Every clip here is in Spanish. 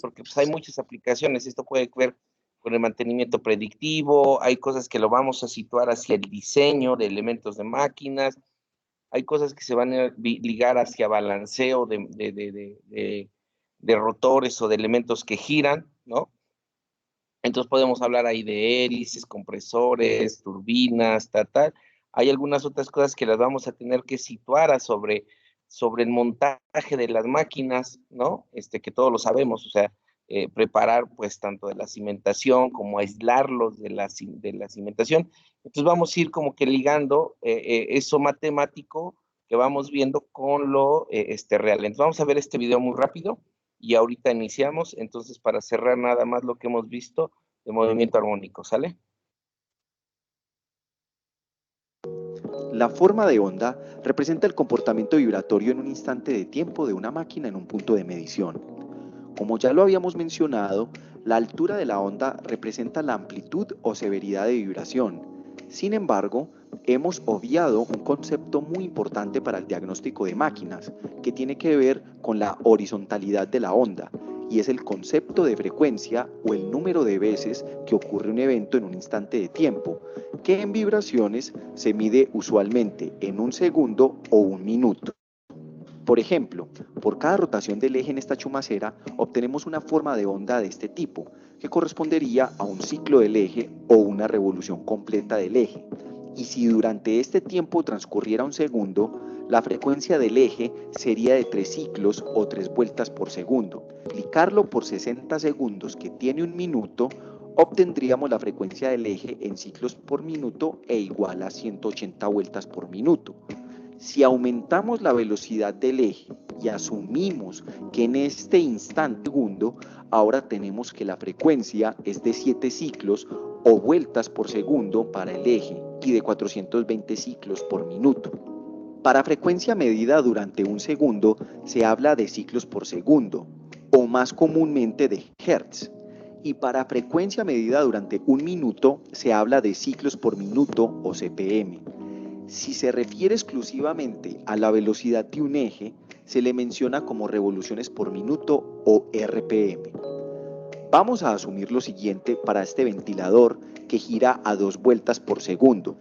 porque pues, hay muchas aplicaciones. Esto puede ver con el mantenimiento predictivo, hay cosas que lo vamos a situar hacia el diseño de elementos de máquinas, hay cosas que se van a ligar hacia balanceo de rotores o de elementos que giran, ¿no? Entonces podemos hablar ahí de hélices, compresores, turbinas, tal. Hay algunas otras cosas que las vamos a tener que situar sobre el montaje de las máquinas, ¿no? Que todos lo sabemos, o sea, preparar pues tanto de la cimentación como aislarlos de la cimentación. Entonces vamos a ir como que ligando eso matemático que vamos viendo con lo real. Entonces vamos a ver este video muy rápido y ahorita iniciamos. Entonces, para cerrar nada más lo que hemos visto de movimiento armónico, ¿sale? La forma de onda representa el comportamiento vibratorio en un instante de tiempo de una máquina en un punto de medición. Como ya lo habíamos mencionado, la altura de la onda representa la amplitud o severidad de vibración. Sin embargo, hemos obviado un concepto muy importante para el diagnóstico de máquinas, que tiene que ver con la horizontalidad de la onda, y es el concepto de frecuencia o el número de veces que ocurre un evento en un instante de tiempo, que en vibraciones se mide usualmente en un segundo o un minuto. Por ejemplo, por cada rotación del eje en esta chumacera obtenemos una forma de onda de este tipo, que correspondería a un ciclo del eje o una revolución completa del eje. Y si durante este tiempo transcurriera un segundo, la frecuencia del eje sería de 3 ciclos o 3 vueltas por segundo. Multiplicarlo por 60 segundos, que tiene un minuto, obtendríamos la frecuencia del eje en ciclos por minuto e igual a 180 vueltas por minuto. Si aumentamos la velocidad del eje y asumimos que en este instante segundo, ahora tenemos que la frecuencia es de 7 ciclos o vueltas por segundo para el eje y de 420 ciclos por minuto. Para frecuencia medida durante un segundo se habla de ciclos por segundo, o más comúnmente de hertz. Y para frecuencia medida durante un minuto se habla de ciclos por minuto o CPM. Si se refiere exclusivamente a la velocidad de un eje, se le menciona como revoluciones por minuto o RPM. Vamos a asumir lo siguiente para este ventilador que gira a 2 vueltas por segundo.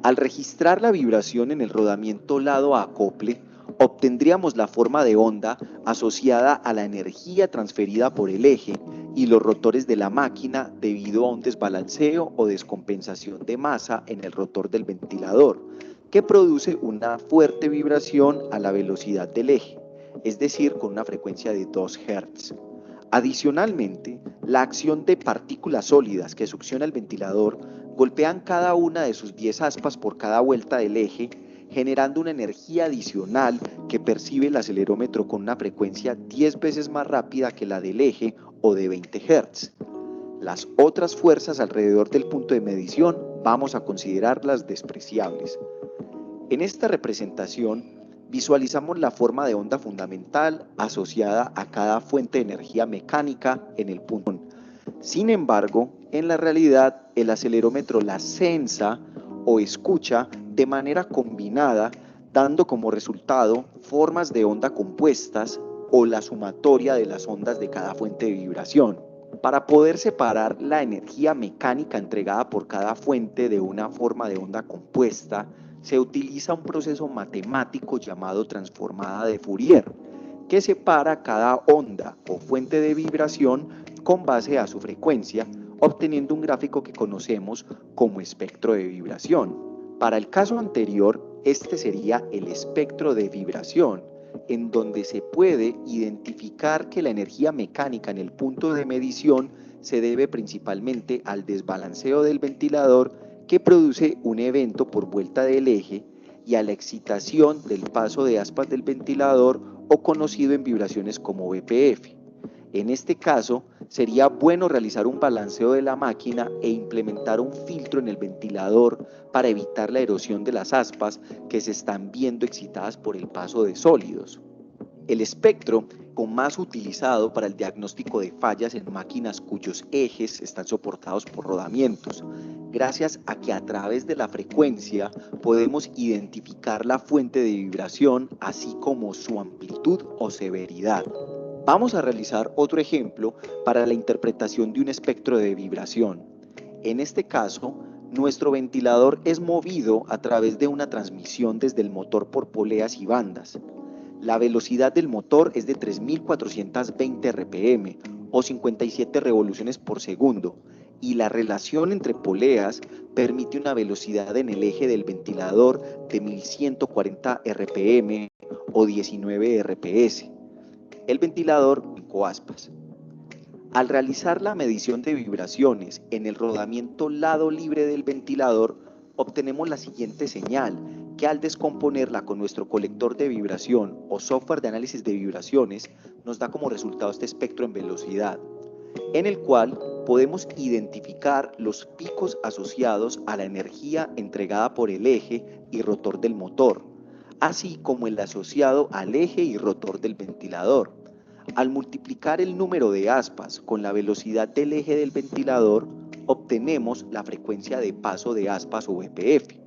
Al registrar la vibración en el rodamiento lado a acople, obtendríamos la forma de onda asociada a la energía transferida por el eje y los rotores de la máquina debido a un desbalanceo o descompensación de masa en el rotor del ventilador, que produce una fuerte vibración a la velocidad del eje, es decir, con una frecuencia de 2 Hz. Adicionalmente, la acción de partículas sólidas que succiona el ventilador golpean cada una de sus 10 aspas por cada vuelta del eje, generando una energía adicional que percibe el acelerómetro con una frecuencia 10 veces más rápida que la del eje o de 20 Hz. Las otras fuerzas alrededor del punto de medición vamos a considerarlas despreciables. En esta representación visualizamos la forma de onda fundamental asociada a cada fuente de energía mecánica en el punto. Sin embargo, en la realidad, el acelerómetro la sensa o escucha de manera combinada, dando como resultado formas de onda compuestas o la sumatoria de las ondas de cada fuente de vibración. Para poder separar la energía mecánica entregada por cada fuente de una forma de onda compuesta, se utiliza un proceso matemático llamado transformada de Fourier, que separa cada onda o fuente de vibración con base a su frecuencia, obteniendo un gráfico que conocemos como espectro de vibración. Para el caso anterior, este sería el espectro de vibración, en donde se puede identificar que la energía mecánica en el punto de medición se debe principalmente al desbalanceo del ventilador que produce un evento por vuelta del eje y a la excitación del paso de aspas del ventilador o conocido en vibraciones como BPF. En este caso, sería bueno realizar un balanceo de la máquina e implementar un filtro en el ventilador para evitar la erosión de las aspas que se están viendo excitadas por el paso de sólidos. El espectro más utilizado para el diagnóstico de fallas en máquinas cuyos ejes están soportados por rodamientos, gracias a que a través de la frecuencia podemos identificar la fuente de vibración así como su amplitud o severidad. Vamos a realizar otro ejemplo para la interpretación de un espectro de vibración. En este caso, nuestro ventilador es movido a través de una transmisión desde el motor por poleas y bandas. La velocidad del motor es de 3.420 RPM o 57 revoluciones por segundo y la relación entre poleas permite una velocidad en el eje del ventilador de 1.140 RPM o 19 RPS. El ventilador con aspas. Al realizar la medición de vibraciones en el rodamiento lado libre del ventilador, obtenemos la siguiente señal, que al descomponerla con nuestro colector de vibración o software de análisis de vibraciones, nos da como resultado este espectro en velocidad, en el cual podemos identificar los picos asociados a la energía entregada por el eje y rotor del motor, así como el asociado al eje y rotor del ventilador. Al multiplicar el número de aspas con la velocidad del eje del ventilador, obtenemos la frecuencia de paso de aspas o BPF.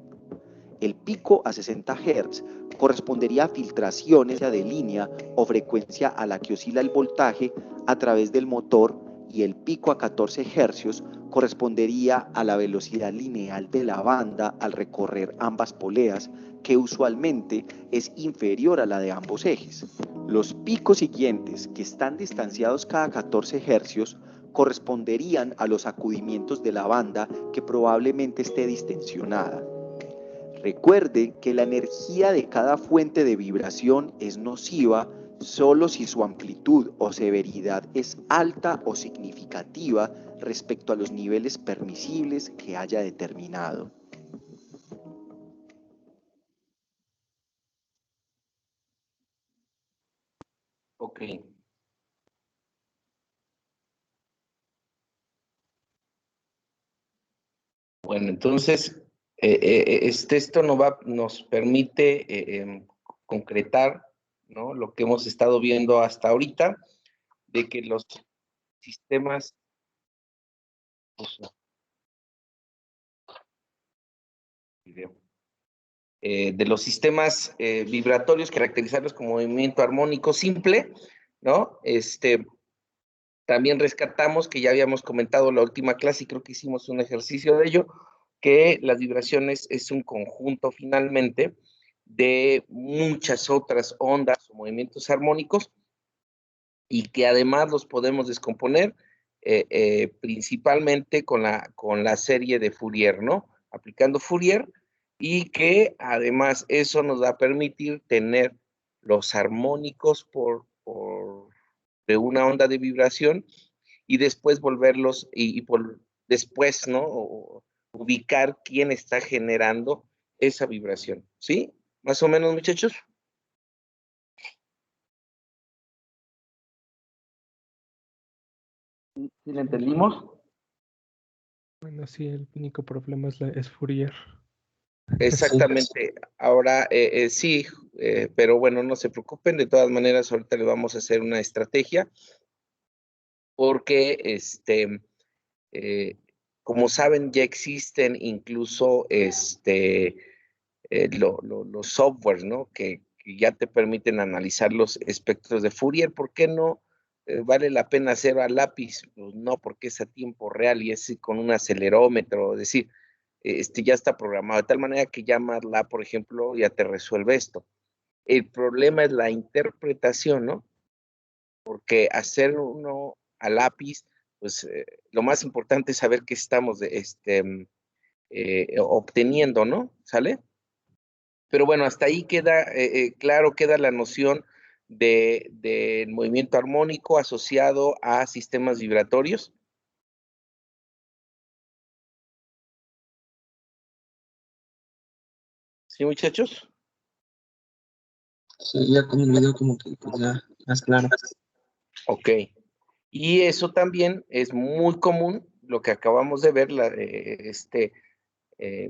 El pico a 60 Hz correspondería a filtraciones de línea o frecuencia a la que oscila el voltaje a través del motor, y el pico a 14 Hz correspondería a la velocidad lineal de la banda al recorrer ambas poleas, que usualmente es inferior a la de ambos ejes. Los picos siguientes, que están distanciados cada 14 Hz, corresponderían a los sacudimientos de la banda, que probablemente esté distensionada. Recuerde que la energía de cada fuente de vibración es nociva solo si su amplitud o severidad es alta o significativa respecto a los niveles permisibles que haya determinado. Ok. Bueno, entonces, esto nos permite concretar, ¿no?, lo que hemos estado viendo hasta ahorita, de que los sistemas, pues, de los sistemas vibratorios, caracterizarlos como movimiento armónico simple, ¿no? También rescatamos, que ya habíamos comentado la última clase, y creo que hicimos un ejercicio de ello, que las vibraciones es un conjunto finalmente de muchas otras ondas o movimientos armónicos, y que además los podemos descomponer principalmente con la serie de Fourier, ¿no? Aplicando Fourier, y que además eso nos va a permitir tener los armónicos de una onda de vibración, y después volverlos, después, ¿no? Ubicar quién está generando esa vibración, ¿sí? Más o menos, muchachos. ¿Sí le entendimos? Bueno, sí, el único problema es Fourier. Exactamente. Ahora, sí, pero bueno, no se preocupen, de todas maneras, ahorita le vamos a hacer una estrategia, porque, eh, como saben, ya existen incluso, los softwares, ¿no?, que ya te permiten analizar los espectros de Fourier. ¿Por qué no vale la pena hacer a lápiz? Pues no, porque es a tiempo real y es con un acelerómetro, es decir, ya está programado, de tal manera que ya MATLAB, por ejemplo, ya te resuelve esto. El problema es la interpretación, ¿no? Porque hacer uno a lápiz, pues lo más importante es saber qué estamos obteniendo, ¿no? ¿Sale? Pero bueno, hasta ahí queda, claro, queda la noción del movimiento armónico asociado a sistemas vibratorios. ¿Sí, muchachos? Sí, ya con el video como que pues ya más claro. Ok. Y eso también es muy común, lo que acabamos de ver,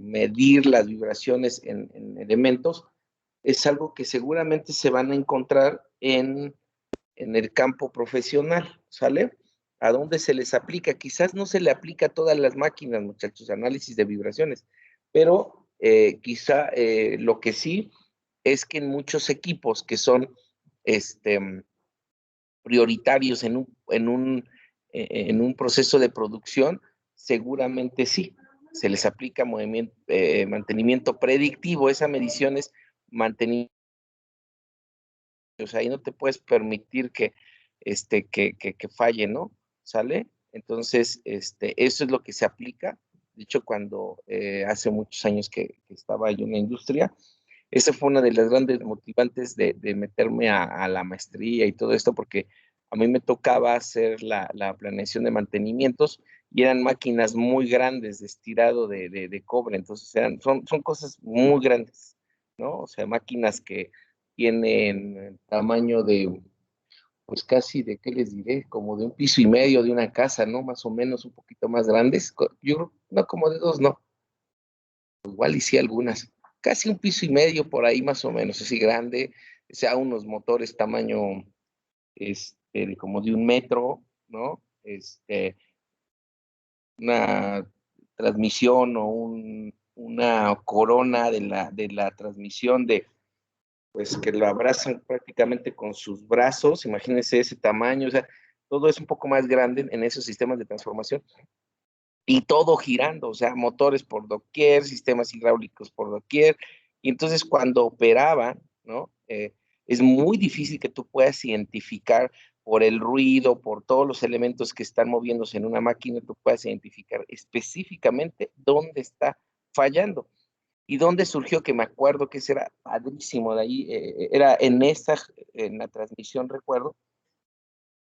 medir las vibraciones en elementos, es algo que seguramente se van a encontrar en el campo profesional, ¿sale? ¿A dónde se les aplica? Quizás no se le aplica a todas las máquinas, muchachos, análisis de vibraciones, pero quizá lo que sí es que en muchos equipos que son, prioritarios en un proceso de producción, seguramente sí. Se les aplica mantenimiento predictivo. Esa medición es mantenimiento. O sea, ahí no te puedes permitir que falle, ¿no? ¿Sale? Entonces, eso es lo que se aplica. De hecho, cuando hace muchos años que estaba yo en la industria, esa fue una de las grandes motivantes de meterme a la maestría y todo esto, porque a mí me tocaba hacer la planeación de mantenimientos y eran máquinas muy grandes de estirado de cobre. Entonces, son cosas muy grandes, ¿no? O sea, máquinas que tienen tamaño de, pues casi de, ¿qué les diré? Como de un piso y medio de una casa, ¿no? Más o menos un poquito más grandes. Yo creo, no como de dos, no. Igual y sí algunas. Casi un piso y medio por ahí más o menos, así grande. O sea, unos motores tamaño, como de 1 metro, ¿no? Una transmisión o una corona de la transmisión pues que lo abrazan prácticamente con sus brazos, imagínense ese tamaño, o sea, todo es un poco más grande en esos sistemas de transformación y todo girando, o sea, motores por doquier, sistemas hidráulicos por doquier, y entonces cuando operaban, ¿no? Es muy difícil que tú puedas identificar por el ruido, por todos los elementos que están moviéndose en una máquina, tú puedas identificar específicamente dónde está fallando. ¿Y dónde surgió? Que me acuerdo que ese era padrísimo de ahí, era en la transmisión, recuerdo,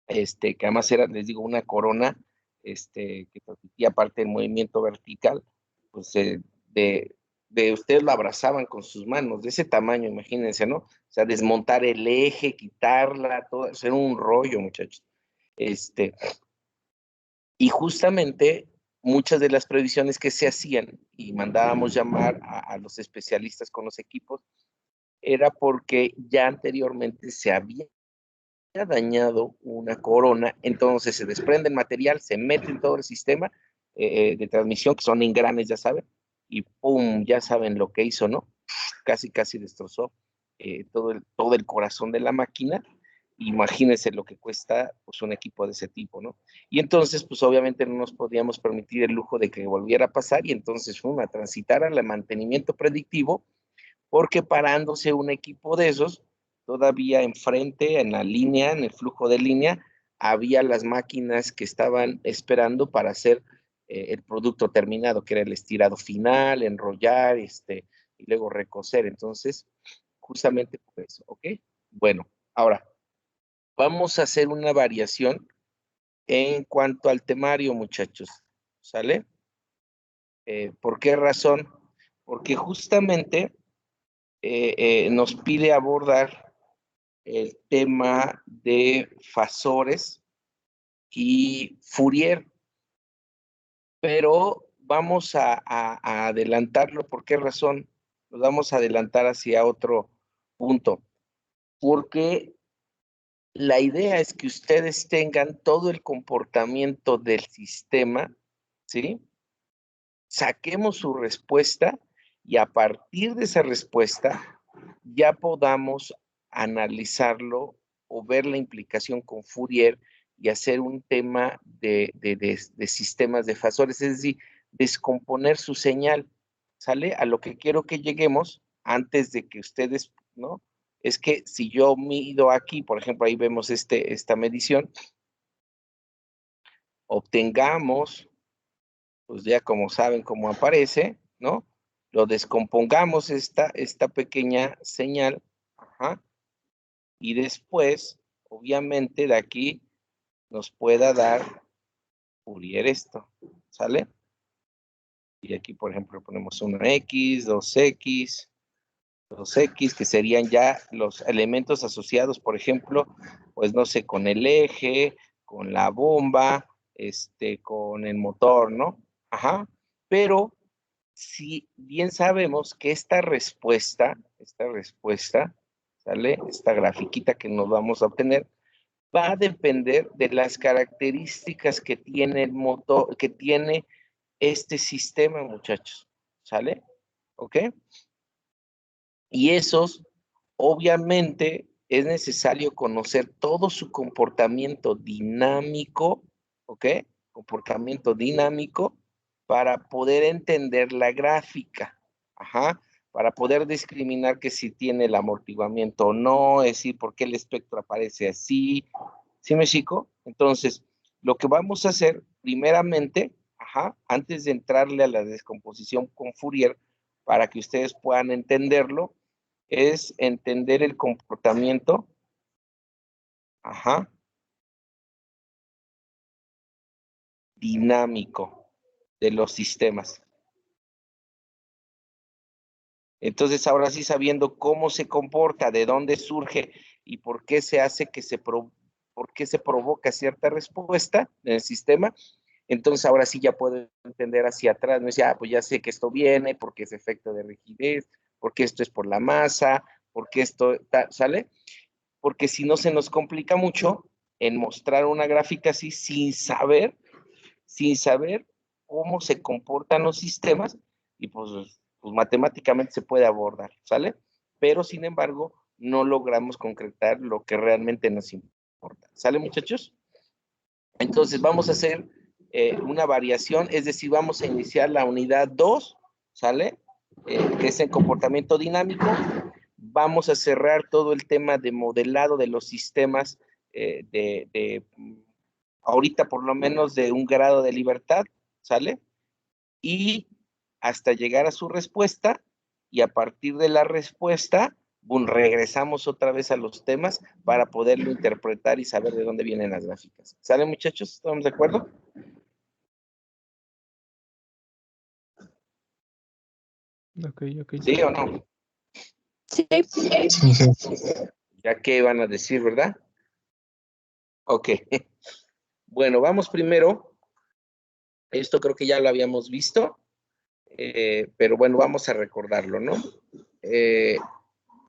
que además era, les digo, una corona, que transmitía parte del movimiento vertical, pues ustedes lo abrazaban con sus manos, de ese tamaño, imagínense, ¿no? O sea, desmontar el eje, quitarla, todo, eso era un rollo, muchachos. Y justamente muchas de las previsiones que se hacían y mandábamos llamar a los especialistas con los equipos, era porque ya anteriormente se había dañado una corona, entonces se desprende el material, se mete en todo el sistema de transmisión, que son engranes, ya saben, y ¡pum! Ya saben lo que hizo, ¿no? Casi destrozó todo el corazón de la máquina. Imagínense lo que cuesta pues, un equipo de ese tipo, ¿no? Y entonces, pues obviamente no nos podíamos permitir el lujo de que volviera a pasar y entonces a transitar al mantenimiento predictivo, porque parándose un equipo de esos, todavía enfrente, en la línea, en el flujo de línea, había las máquinas que estaban esperando para hacer el producto terminado, que era el estirado final, enrollar, y luego recoser. Entonces, justamente por eso, ¿ok? Bueno, ahora, vamos a hacer una variación en cuanto al temario, muchachos, ¿sale? ¿Por qué razón? Porque justamente nos pide abordar el tema de Fasores y Fourier, pero vamos a adelantarlo. ¿Por qué razón? Nos vamos a adelantar hacia otro punto, porque la idea es que ustedes tengan todo el comportamiento del sistema, ¿sí? Saquemos su respuesta y a partir de esa respuesta ya podamos analizarlo o ver la implicación con Fourier y hacer un tema de sistemas de Fasores, es decir, descomponer su señal, ¿sale? A lo que quiero que lleguemos antes de que ustedes, ¿no? Es que si yo mido aquí, por ejemplo, ahí vemos esta medición, obtengamos, pues ya como saben cómo aparece, ¿no? Lo descompongamos esta pequeña señal, ajá, y después, obviamente, de aquí nos pueda dar Fourier esto, ¿sale? Y aquí, por ejemplo, ponemos una X, 2X, 2X, que serían ya los elementos asociados, por ejemplo, pues no sé, con el eje, con la bomba, con el motor, ¿no? Ajá, pero si bien sabemos que esta respuesta, ¿sale? Esta grafiquita que nos vamos a obtener, va a depender de las características que tiene el motor, que tiene este sistema, muchachos, ¿sale? ¿Ok? Y esos, obviamente, es necesario conocer todo su comportamiento dinámico, ¿ok? Comportamiento dinámico para poder entender la gráfica, ajá, para poder discriminar que si tiene el amortiguamiento o no, es decir, por qué el espectro aparece así, ¿sí me explico? Entonces, lo que vamos a hacer primeramente, ajá, antes de entrarle a la descomposición con Fourier, para que ustedes puedan entenderlo, es entender el comportamiento, ajá, dinámico de los sistemas. Entonces, ahora sí, sabiendo cómo se comporta, de dónde surge y por qué se hace que por qué se provoca cierta respuesta en el sistema, entonces ahora sí ya puedo entender hacia atrás. Me decía, pues ya sé que esto viene, porque es efecto de rigidez, porque esto es por la masa, porque esto, ¿sale? Porque si no se nos complica mucho en mostrar una gráfica así sin saber cómo se comportan los sistemas y pues matemáticamente se puede abordar, ¿sale? Pero sin embargo, no logramos concretar lo que realmente nos importa. ¿Sale, muchachos? Entonces vamos a hacer una variación, es decir, vamos a iniciar la unidad 2, ¿sale? Que es el comportamiento dinámico. Vamos a cerrar todo el tema de modelado de los sistemas ahorita por lo menos de un grado de libertad, ¿sale? Y hasta llegar a su respuesta, y a partir de la respuesta, boom, regresamos otra vez a los temas para poderlo interpretar y saber de dónde vienen las gráficas. ¿Sale, muchachos? ¿Estamos de acuerdo? Ok, ok. ¿Sí o no? Sí. Sí, sí. Ya que van a decir, ¿verdad? Ok. Bueno, vamos primero. Esto creo que ya lo habíamos visto, pero bueno, vamos a recordarlo, ¿no?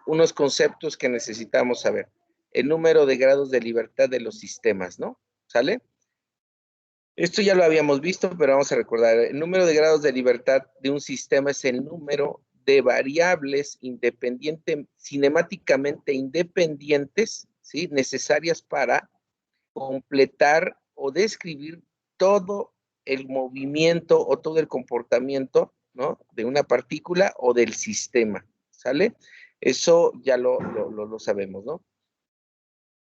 Unos conceptos que necesitamos saber. El número de grados de libertad de los sistemas, ¿no? ¿Sale? Esto ya lo habíamos visto, pero vamos a recordar. El número de grados de libertad de un sistema es el número de variables cinemáticamente independientes, ¿sí? Necesarias para completar o describir todo el movimiento o todo el comportamiento, ¿no? De una partícula o del sistema, ¿sale? Eso ya lo sabemos, ¿no?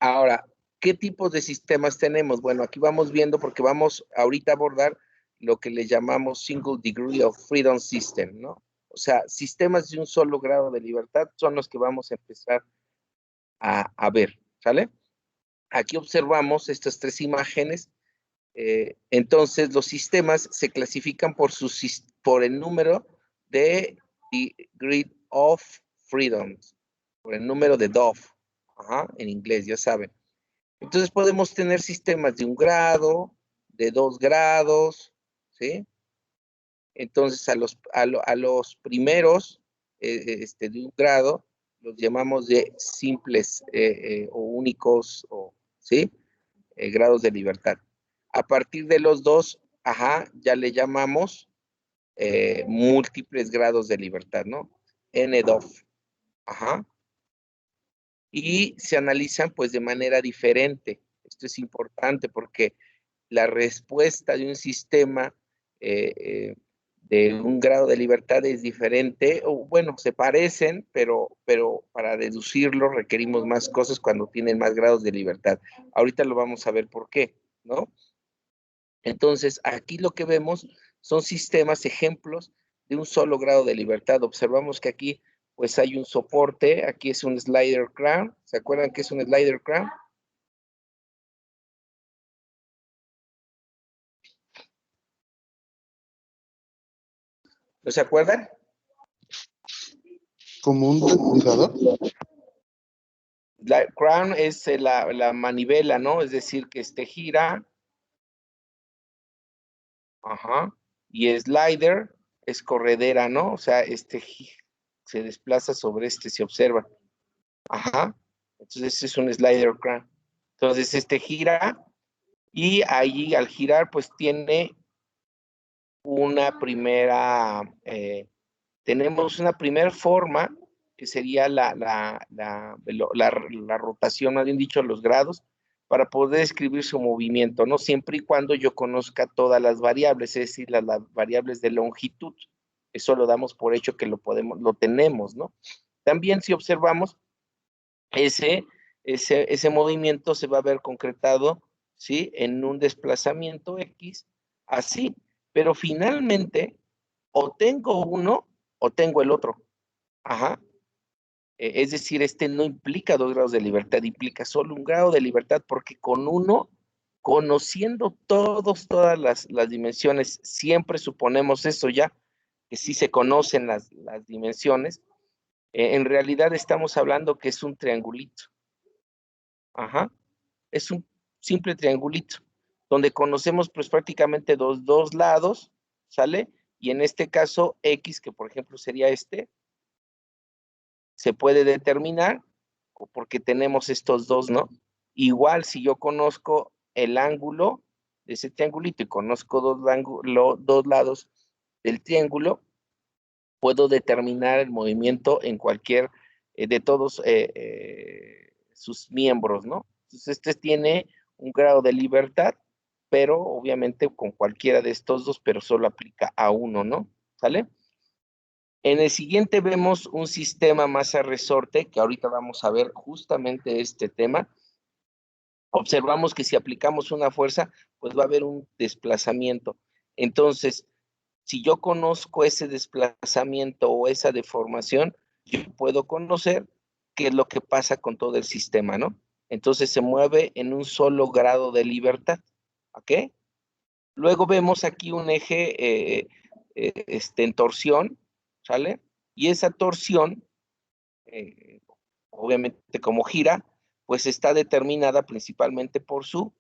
Ahora, ¿qué tipos de sistemas tenemos? Bueno, aquí vamos viendo porque vamos ahorita a abordar lo que le llamamos Single Degree of Freedom System, ¿no? O sea, sistemas de un solo grado de libertad son los que vamos a empezar a ver, ¿sale? Aquí observamos estas tres imágenes. Entonces, los sistemas se clasifican por el número de Degree of Freedom, por el número de DOF, ajá, en inglés, ya saben. Entonces, podemos tener sistemas de 1 grado, de 2 grados, ¿sí? Entonces, a los primeros de 1 grado, los llamamos de simples o únicos, ¿sí? Grados de libertad. A partir de los 2, ajá, ya le llamamos múltiples grados de libertad, ¿no? NDOF, ajá. Y se analizan pues de manera diferente. Esto es importante porque la respuesta de un sistema de un grado de libertad es diferente, o bueno, se parecen, pero para deducirlo requerimos más cosas cuando tienen más grados de libertad. Ahorita lo vamos a ver por qué, ¿no? Entonces, aquí lo que vemos son sistemas, ejemplos de un solo grado de libertad. Observamos que aquí pues hay un soporte, aquí es un slider crown. ¿Se acuerdan que es un slider crown? ¿No se acuerdan? Como un depurador. La crown es la manivela, ¿no? Es decir, que gira. Ajá. Y slider es corredera, ¿no? O sea, se desplaza sobre se observa. Ajá. Entonces es un slider crown. Entonces gira y ahí al girar pues tenemos una primera forma que sería la rotación, más bien dicho, los grados, para poder escribir su movimiento, ¿no? Siempre y cuando yo conozca todas las variables, es decir, las variables de longitud. Eso lo damos por hecho que lo tenemos, ¿no? También si observamos, ese movimiento se va a ver concretado, ¿sí? En un desplazamiento X, así, pero finalmente o tengo uno o tengo el otro. Ajá. Es decir, este no implica 2 grados de libertad, implica solo 1 grado de libertad, porque con uno, conociendo todas las dimensiones, siempre suponemos eso ya, que sí se conocen las dimensiones, en realidad estamos hablando que es un triangulito. Ajá. Es un simple triangulito, donde conocemos pues prácticamente dos lados, ¿sale? Y en este caso, X, que por ejemplo sería este, se puede determinar porque tenemos estos dos, ¿no? Igual si yo conozco el ángulo de ese triangulito y conozco dos lados del triángulo, puedo determinar el movimiento en cualquier de todos sus miembros, ¿no? Entonces este tiene un grado de libertad, pero obviamente con cualquiera de estos dos, pero solo aplica a uno, ¿no? ¿Sale? En el siguiente vemos un sistema masa resorte, que ahorita vamos a ver justamente este tema. Observamos que si aplicamos una fuerza, pues va a haber un desplazamiento. Entonces, si yo conozco ese desplazamiento o esa deformación, yo puedo conocer qué es lo que pasa con todo el sistema, ¿no? Entonces se mueve en un solo grado de libertad, ¿ok? Luego vemos aquí un eje en torsión, ¿sale? Y esa torsión, obviamente como gira, pues está determinada principalmente por su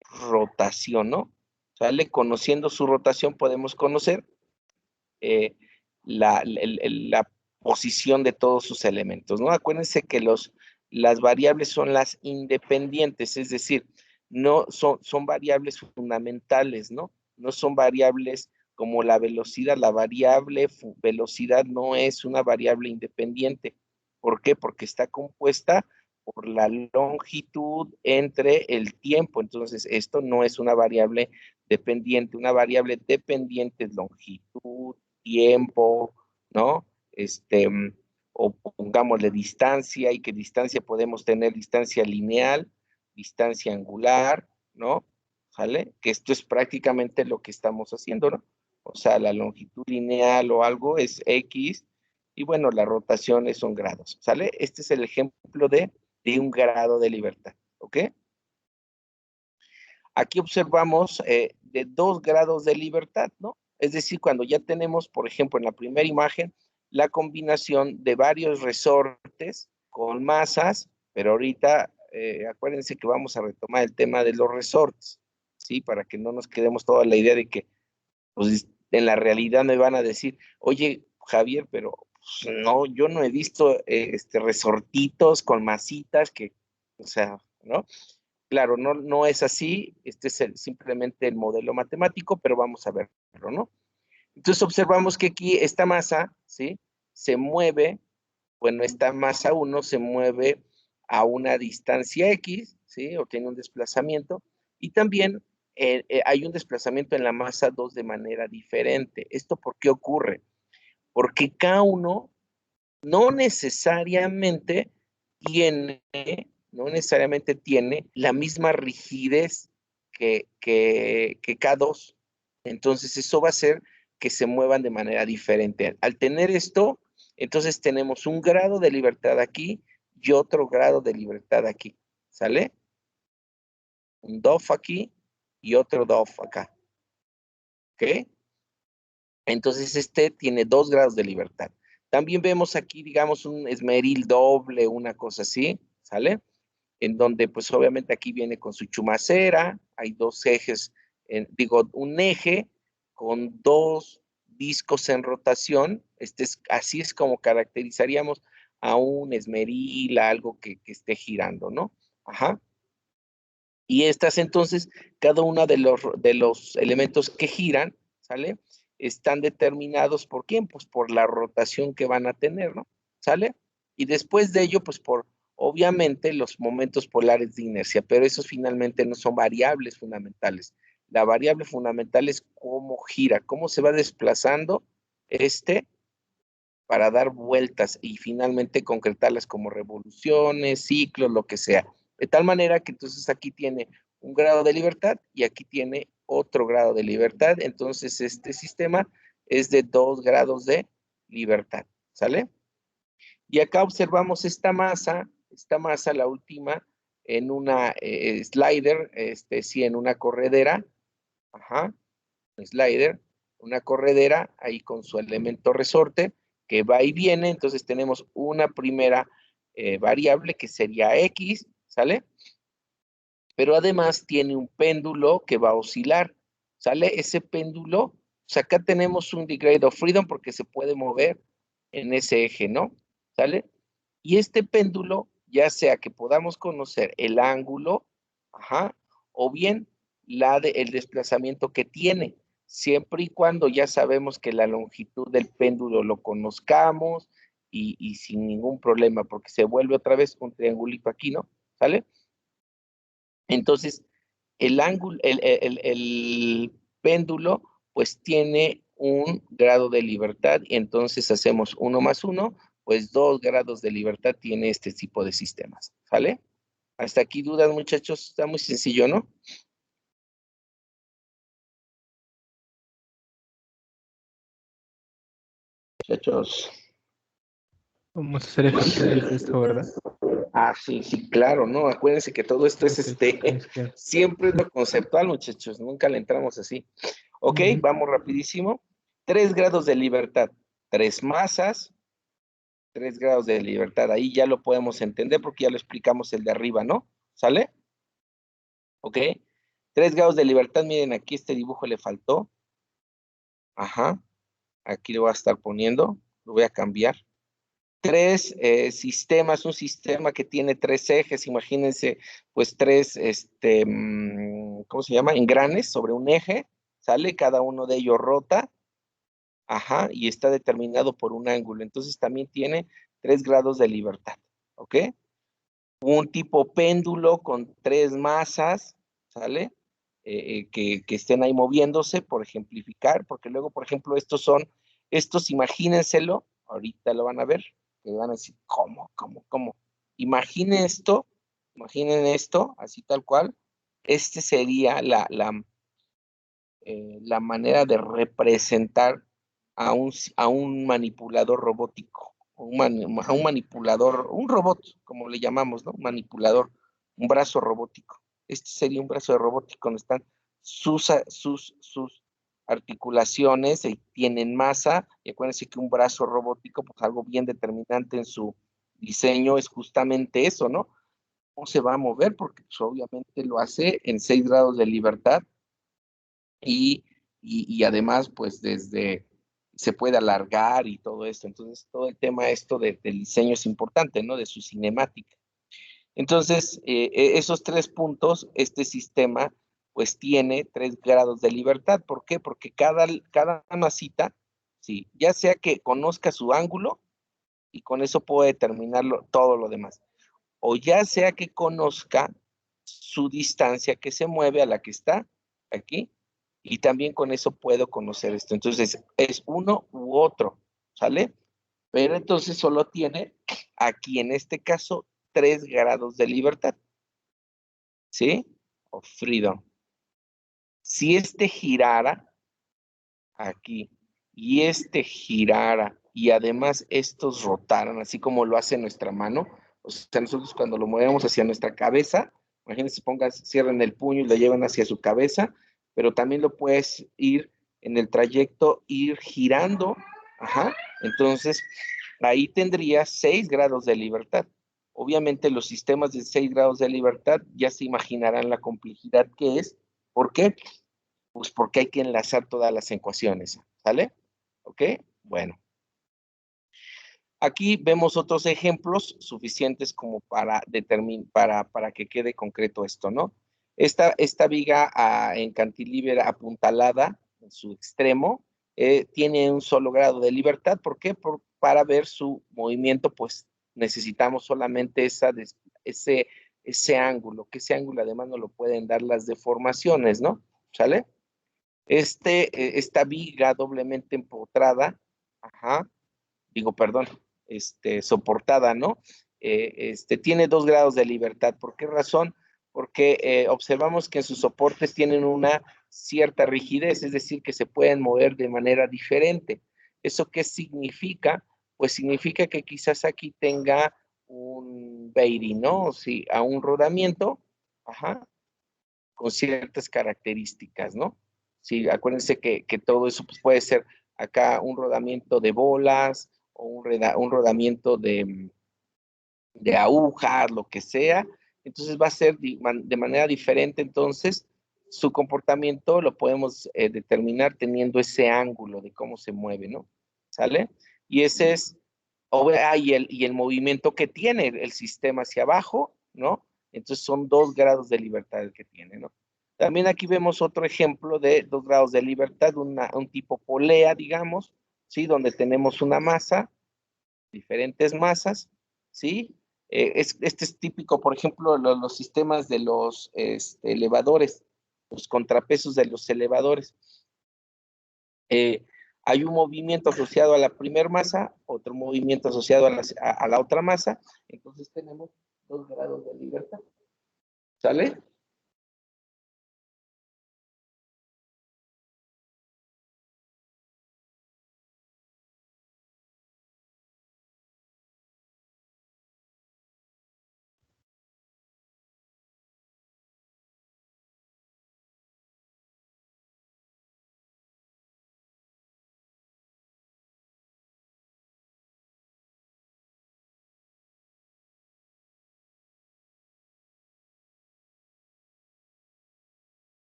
rotación, ¿no? ¿Sale? Conociendo su rotación podemos conocer eh, la posición de todos sus elementos, ¿no? Acuérdense que las variables son las independientes, es decir, no son variables fundamentales, ¿no? No son variables como la velocidad. La variable velocidad no es una variable independiente. ¿Por qué? Porque está compuesta por la longitud entre el tiempo. Entonces, esto no es una variable dependiente. Una variable dependiente es longitud, tiempo, ¿no? O pongámosle distancia, y que distancia podemos tener distancia lineal, distancia angular, ¿no? ¿Sale? Que esto es prácticamente lo que estamos haciendo, ¿no? O sea, la longitud lineal o algo es X, y bueno, la rotación son grados, ¿sale? Este es el ejemplo de un grado de libertad, ¿ok? Aquí observamos de 2 grados de libertad, ¿no? Es decir, cuando ya tenemos, por ejemplo, en la primera imagen, la combinación de varios resortes con masas, pero ahorita acuérdense que vamos a retomar el tema de los resortes, ¿sí? Para que no nos quedemos toda la idea de que, pues, en la realidad me van a decir, oye, Javier, pero pues, no, yo no he visto resortitos con masitas que, o sea, ¿no? Claro, no es así, este es simplemente el modelo matemático, pero vamos a verlo, ¿no? Entonces observamos que aquí esta masa, ¿sí? Se mueve, bueno, esta masa 1 se mueve a una distancia X, ¿sí? O tiene un desplazamiento, y también hay un desplazamiento en la masa 2 de manera diferente. ¿Esto por qué ocurre? Porque K1 no necesariamente tiene la misma rigidez que K2. Entonces, eso va a hacer que se muevan de manera diferente. Al tener esto, entonces tenemos un grado de libertad aquí y otro grado de libertad aquí. ¿Sale? Un DOF aquí y otro DOF acá. ¿Ok? Entonces, este tiene 2 grados de libertad. También vemos aquí, digamos, un esmeril doble, una cosa así, ¿sale? En donde, pues, obviamente aquí viene con su chumacera, hay 2 ejes, un eje con 2 discos en rotación. Así es como caracterizaríamos a un esmeril, a algo que esté girando, ¿no? Ajá. Y estas entonces, cada uno de los elementos que giran, ¿sale? Están determinados por quién, pues por la rotación que van a tener, ¿no? ¿Sale? Y después de ello, pues obviamente los momentos polares de inercia, pero esos finalmente no son variables fundamentales. La variable fundamental es cómo gira, cómo se va desplazando para dar vueltas y finalmente concretarlas como revoluciones, ciclos, lo que sea. De tal manera que entonces aquí tiene un grado de libertad y aquí tiene otro grado de libertad. Entonces este sistema es de 2 grados de libertad, ¿sale? Y acá observamos esta masa, la última, en una slider, sí, en una corredera, ajá, slider, una corredera ahí con su elemento resorte que va y viene. Entonces tenemos una primera variable que sería X, ¿sale? Pero además tiene un péndulo que va a oscilar, ¿sale? Ese péndulo, o sea, acá tenemos un degree of freedom porque se puede mover en ese eje, ¿no? ¿Sale? Y este péndulo, ya sea que podamos conocer el ángulo, ajá, o bien el desplazamiento que tiene, siempre y cuando ya sabemos que la longitud del péndulo lo conozcamos y sin ningún problema, porque se vuelve otra vez un triangulito aquí, ¿no? ¿Sale? Entonces, el ángulo, el péndulo, pues tiene un grado de libertad, y entonces hacemos 1 más 1, pues 2 grados de libertad tiene este tipo de sistemas, ¿sale? Hasta aquí dudas, muchachos, está muy sencillo, ¿no? Muchachos. Vamos a hacer ejercicios de esto, ¿verdad? Ah, sí, sí, claro, ¿no? Acuérdense que todo esto es Ok. siempre es lo conceptual, muchachos, nunca le entramos así. Ok, vamos rapidísimo. 3 grados de libertad, 3 masas, 3 grados de libertad. Ahí ya lo podemos entender porque ya lo explicamos el de arriba, ¿no? ¿Sale? Ok. 3 grados de libertad, miren, aquí este dibujo le faltó. Ajá. Aquí lo voy a estar poniendo, lo voy a cambiar. 3 sistemas, un sistema que tiene 3 ejes, imagínense, pues 3, ¿cómo se llama? Engranes sobre un eje, ¿sale? Cada uno de ellos rota, ajá, y está determinado por un ángulo. Entonces también tiene 3 grados de libertad, ¿ok? Un tipo péndulo con 3 masas, ¿sale? Que estén ahí moviéndose, por ejemplificar, porque luego, por ejemplo, estos imagínenselo, ahorita lo van a ver, que van a decir, ¿cómo? Imaginen esto, así tal cual. Este sería la manera de representar a un manipulador robótico, a un manipulador, un robot, como le llamamos, ¿no? Manipulador, un brazo robótico. Este sería un brazo robótico donde están sus articulaciones y tienen masa. Y acuérdense que un brazo robótico, pues algo bien determinante en su diseño es justamente eso, ¿no? ¿Cómo se va a mover? Porque pues, obviamente lo hace en 6 grados de libertad y además, pues se puede alargar y todo esto. Entonces, todo el tema del diseño es importante, ¿no? De su cinemática. Entonces, esos 3 puntos, este sistema, pues tiene 3 grados de libertad. ¿Por qué? Porque cada masita, sí, ya sea que conozca su ángulo y con eso puede determinar todo lo demás, o ya sea que conozca su distancia que se mueve a la que está aquí, y también con eso puedo conocer esto. Entonces, es uno u otro, ¿sale? Pero entonces solo tiene aquí en este caso 3 grados de libertad, ¿sí? O freedom. Si este girara aquí y este girara y además estos rotaran, así como lo hace nuestra mano, o sea, nosotros cuando lo movemos hacia nuestra cabeza, imagínense, cierren el puño y lo llevan hacia su cabeza, pero también lo puedes ir en el trayecto, ir girando, ajá, entonces ahí tendría 6 grados de libertad. Obviamente los sistemas de 6 grados de libertad ya se imaginarán la complejidad que es. ¿Por qué? Pues porque hay que enlazar todas las ecuaciones, ¿sale? ¿Ok? Bueno. Aquí vemos otros ejemplos suficientes como para que quede concreto esto, ¿no? Esta viga en cantilever apuntalada en su extremo tiene un solo grado de libertad. ¿Por qué? Para ver su movimiento, pues, necesitamos solamente ese ángulo, que ese ángulo además nos lo pueden dar las deformaciones, ¿no? ¿Sale? Esta viga doblemente empotrada, ajá, perdón, soportada, ¿no? Tiene 2 grados de libertad. ¿Por qué razón? Porque observamos que en sus soportes tienen una cierta rigidez, es decir, que se pueden mover de manera diferente. ¿Eso qué significa? Pues significa que quizás aquí tenga un bearing, ¿no? Sí, a un rodamiento, ajá, con ciertas características, ¿no? Sí, acuérdense que todo eso pues, puede ser acá un rodamiento de bolas o un rodamiento de agujas, lo que sea. Entonces va a ser de manera diferente, entonces su comportamiento lo podemos determinar teniendo ese ángulo de cómo se mueve, ¿no? ¿Sale? Y ese es, y el movimiento que tiene el sistema hacia abajo, ¿no? Entonces son 2 grados de libertad el que tiene, ¿no? También aquí vemos otro ejemplo de 2 grados de libertad, un tipo polea, digamos, ¿sí? Donde tenemos una masa, diferentes masas, ¿sí? Este es típico, por ejemplo, los sistemas de los elevadores, los contrapesos de los elevadores. Hay un movimiento asociado a la primera masa, otro movimiento asociado a la otra masa, entonces tenemos 2 grados de libertad. ¿Sale?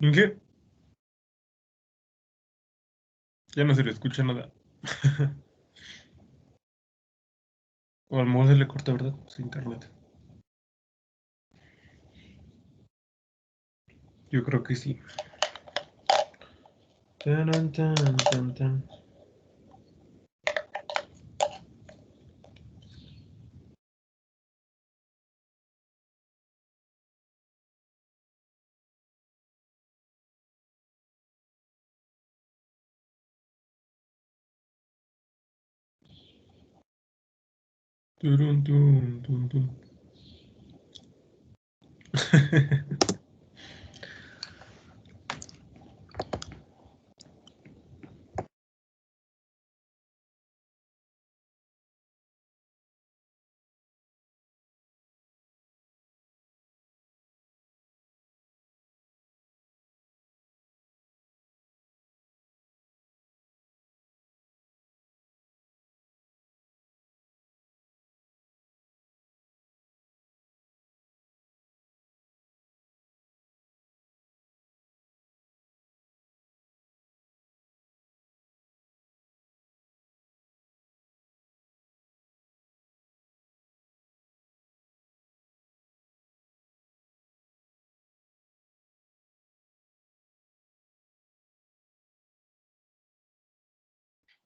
Inge, ya no se le escucha nada. O a lo mejor se le corta, ¿verdad? Su internet. Yo creo que sí. Tan, tan, tan, tan. Turun, tun, tun, tun.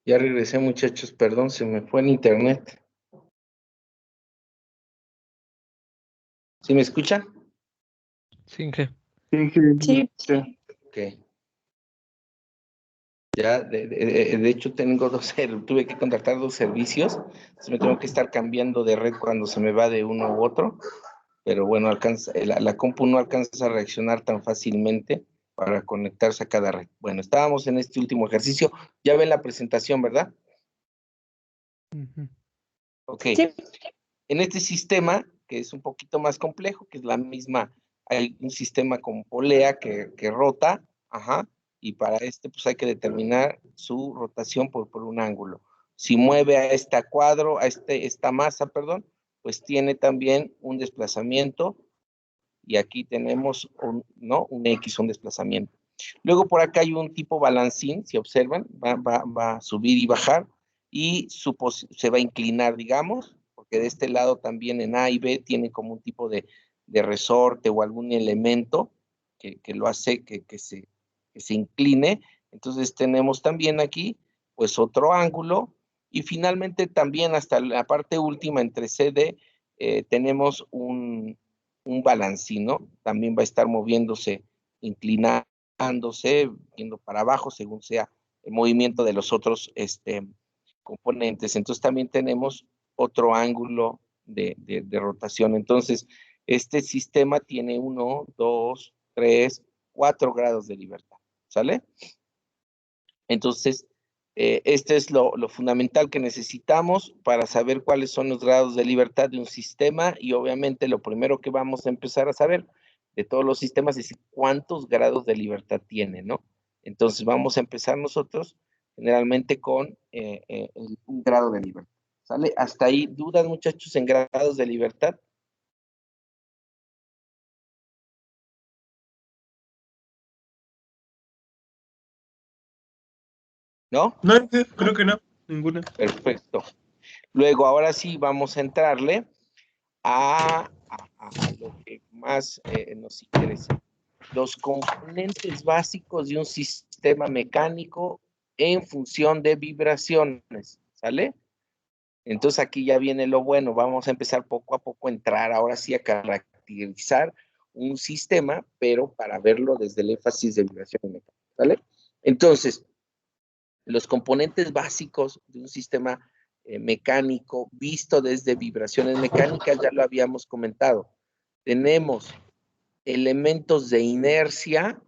Ya regresé, muchachos, perdón, se me fue el internet. ¿Sí me escuchan? Sí, Inge. Sí. Ok. Ya, de hecho, tuve que contratar 2 servicios, entonces me tengo que estar cambiando de red cuando se me va de uno u otro, pero bueno, la compu no alcanza a reaccionar tan fácilmente para conectarse a cada red. Bueno, estábamos en este último ejercicio, ya ven la presentación, ¿verdad? Ujú. Ok. Sí. En este sistema, que es un poquito más complejo, que es la misma, hay un sistema con polea que rota, ajá, y para pues hay que determinar su rotación por un ángulo. Si mueve a esta masa, perdón, pues tiene también un desplazamiento, y aquí tenemos un X, un desplazamiento. Luego por acá hay un tipo balancín, si observan, va a subir y bajar, y se va a inclinar, digamos, porque de este lado también en A y B tiene como un tipo de resorte o algún elemento que lo hace que se incline. Entonces tenemos también aquí pues otro ángulo, Y finalmente también hasta la parte última entre CD tenemos un balancino, también va a estar moviéndose, inclinándose, yendo para abajo según sea el movimiento de los otros componentes. Entonces también tenemos otro ángulo de rotación. Entonces, este sistema tiene 1, 2, 3, 4 grados de libertad, ¿sale? Entonces, este es lo fundamental que necesitamos para saber cuáles son los grados de libertad de un sistema y obviamente lo primero que vamos a empezar a saber de todos los sistemas es cuántos grados de libertad tiene, ¿no? Entonces vamos a empezar nosotros generalmente con un grado de libertad, ¿sale? Hasta ahí, ¿dudas, muchachos, en grados de libertad? ¿No? No, creo que no, ninguna. Perfecto. Luego, ahora sí, vamos a entrarle a lo que más nos interesa. Los componentes básicos de un sistema mecánico en función de vibraciones, ¿sale? Entonces aquí ya viene lo bueno, vamos a empezar poco a poco a entrar ahora sí a caracterizar un sistema, pero para verlo desde el énfasis de vibraciones mecánicas, ¿sale? Entonces, los componentes básicos de un sistema mecánico visto desde vibraciones mecánicas, ya lo habíamos comentado. Tenemos elementos de inercia,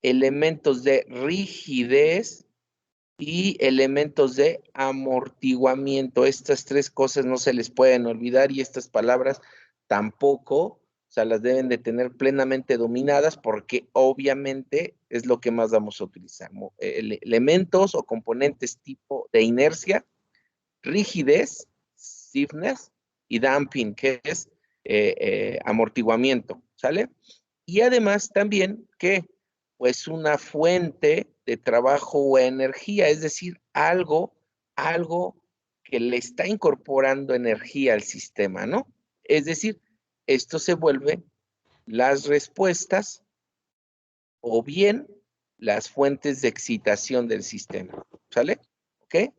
elementos de rigidez y elementos de amortiguamiento. Estas tres cosas no se les pueden olvidar y estas palabras tampoco, o sea, las deben de tener plenamente dominadas porque obviamente es lo que más vamos a utilizar. Elementos o componentes tipo de inercia, rigidez, stiffness y damping, que es amortiguamiento, ¿sale? Y además también que pues una fuente de trabajo o energía, es decir, algo que le está incorporando energía al sistema, ¿no? Es decir, esto se vuelve las respuestas o bien las fuentes de excitación del sistema, ¿sale? ¿Ok?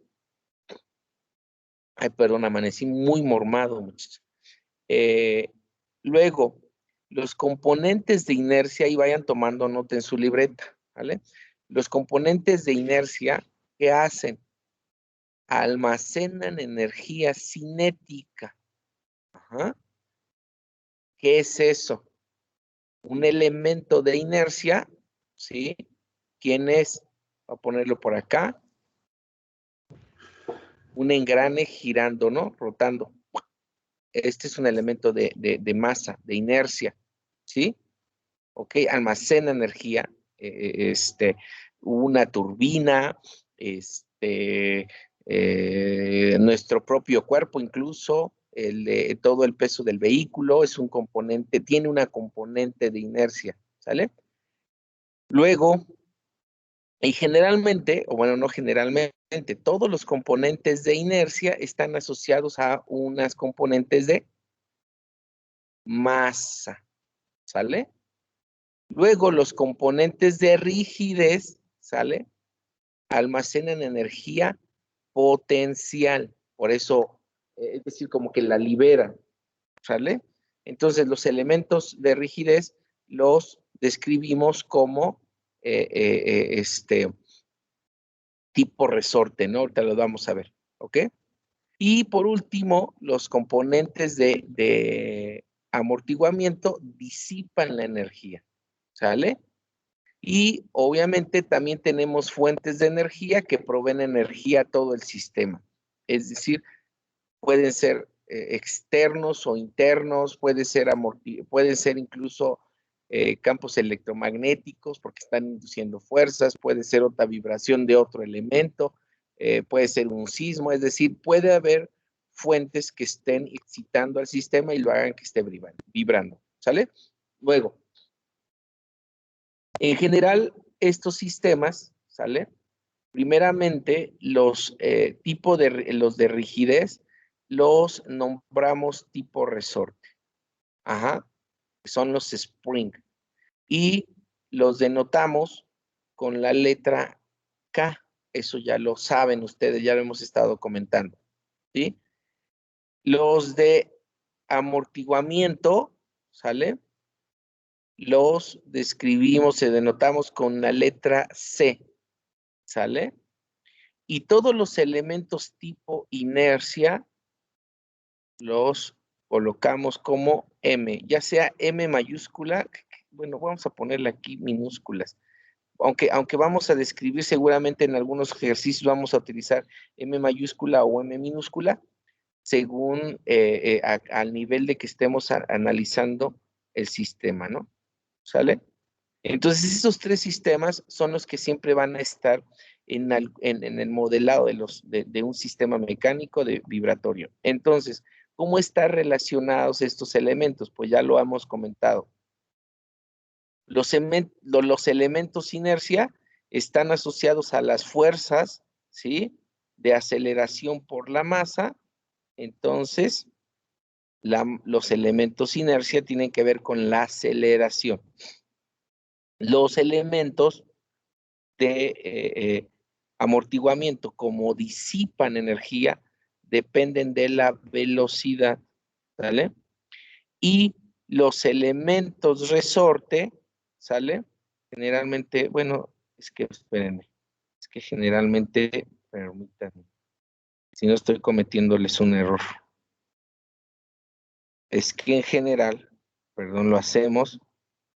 Ay, perdón, amanecí muy mormado, muchachos. Luego, los componentes de inercia, y vayan tomando nota en su libreta, ¿vale? Los componentes de inercia, ¿qué hacen? Almacenan energía cinética. Ajá. ¿Qué es eso? Un elemento de inercia, ¿sí? ¿Quién es? Voy a ponerlo por acá. Un engrane girando, ¿no? Rotando. Este es un elemento de masa, de inercia, ¿sí? ¿Ok? Almacena energía, una turbina, nuestro propio cuerpo incluso, todo el peso del vehículo es un componente, tiene una componente de inercia, ¿sale? Luego, y generalmente, o bueno, no generalmente, todos los componentes de inercia están asociados a unas componentes de masa, ¿sale? Luego los componentes de rigidez, ¿sale? Almacenan energía potencial, por eso, es decir, como que la liberan, ¿sale? Entonces los elementos de rigidez los describimos como tipo resorte, ¿no? Ahorita lo vamos a ver, ¿ok? Y por último, los componentes de amortiguamiento disipan la energía, ¿sale? Y obviamente también tenemos fuentes de energía que proveen energía a todo el sistema. Es decir, pueden ser externos o internos, pueden ser incluso campos electromagnéticos porque están induciendo fuerzas, puede ser otra vibración de otro elemento, puede ser un sismo, es decir, puede haber fuentes que estén excitando al sistema y lo hagan que esté vibrando, ¿sale? Luego, en general, estos sistemas, ¿sale? Primeramente, los tipos los de rigidez los nombramos tipo resorte. Ajá, son los spring. Y los denotamos con la letra K. eso ya lo saben ustedes, ya lo hemos estado comentando, ¿sí? Los de amortiguamiento, ¿sale? Los describimos, se denotamos con la letra C, ¿sale? Y todos los elementos tipo inercia los colocamos como M, ya sea M mayúscula, bueno, vamos a ponerle aquí minúsculas, aunque vamos a describir seguramente en algunos ejercicios vamos a utilizar M mayúscula o M minúscula, según al nivel de que estemos analizando el sistema, ¿no? ¿Sale? Entonces, esos tres sistemas son los que siempre van a estar en el modelado de un sistema mecánico de vibratorio. Entonces, ¿cómo están relacionados estos elementos? Pues ya lo hemos comentado. Los elementos inercia están asociados a las fuerzas, ¿sí? De aceleración por la masa. Entonces, los elementos inercia tienen que ver con la aceleración. Los elementos de amortiguamiento, como disipan energía, dependen de la velocidad, ¿sale? Y los elementos resorte, ¿sale? Generalmente, bueno, es que espérenme, es que generalmente, permítanme, si no estoy cometiéndoles un error. Es que en general, perdón, lo hacemos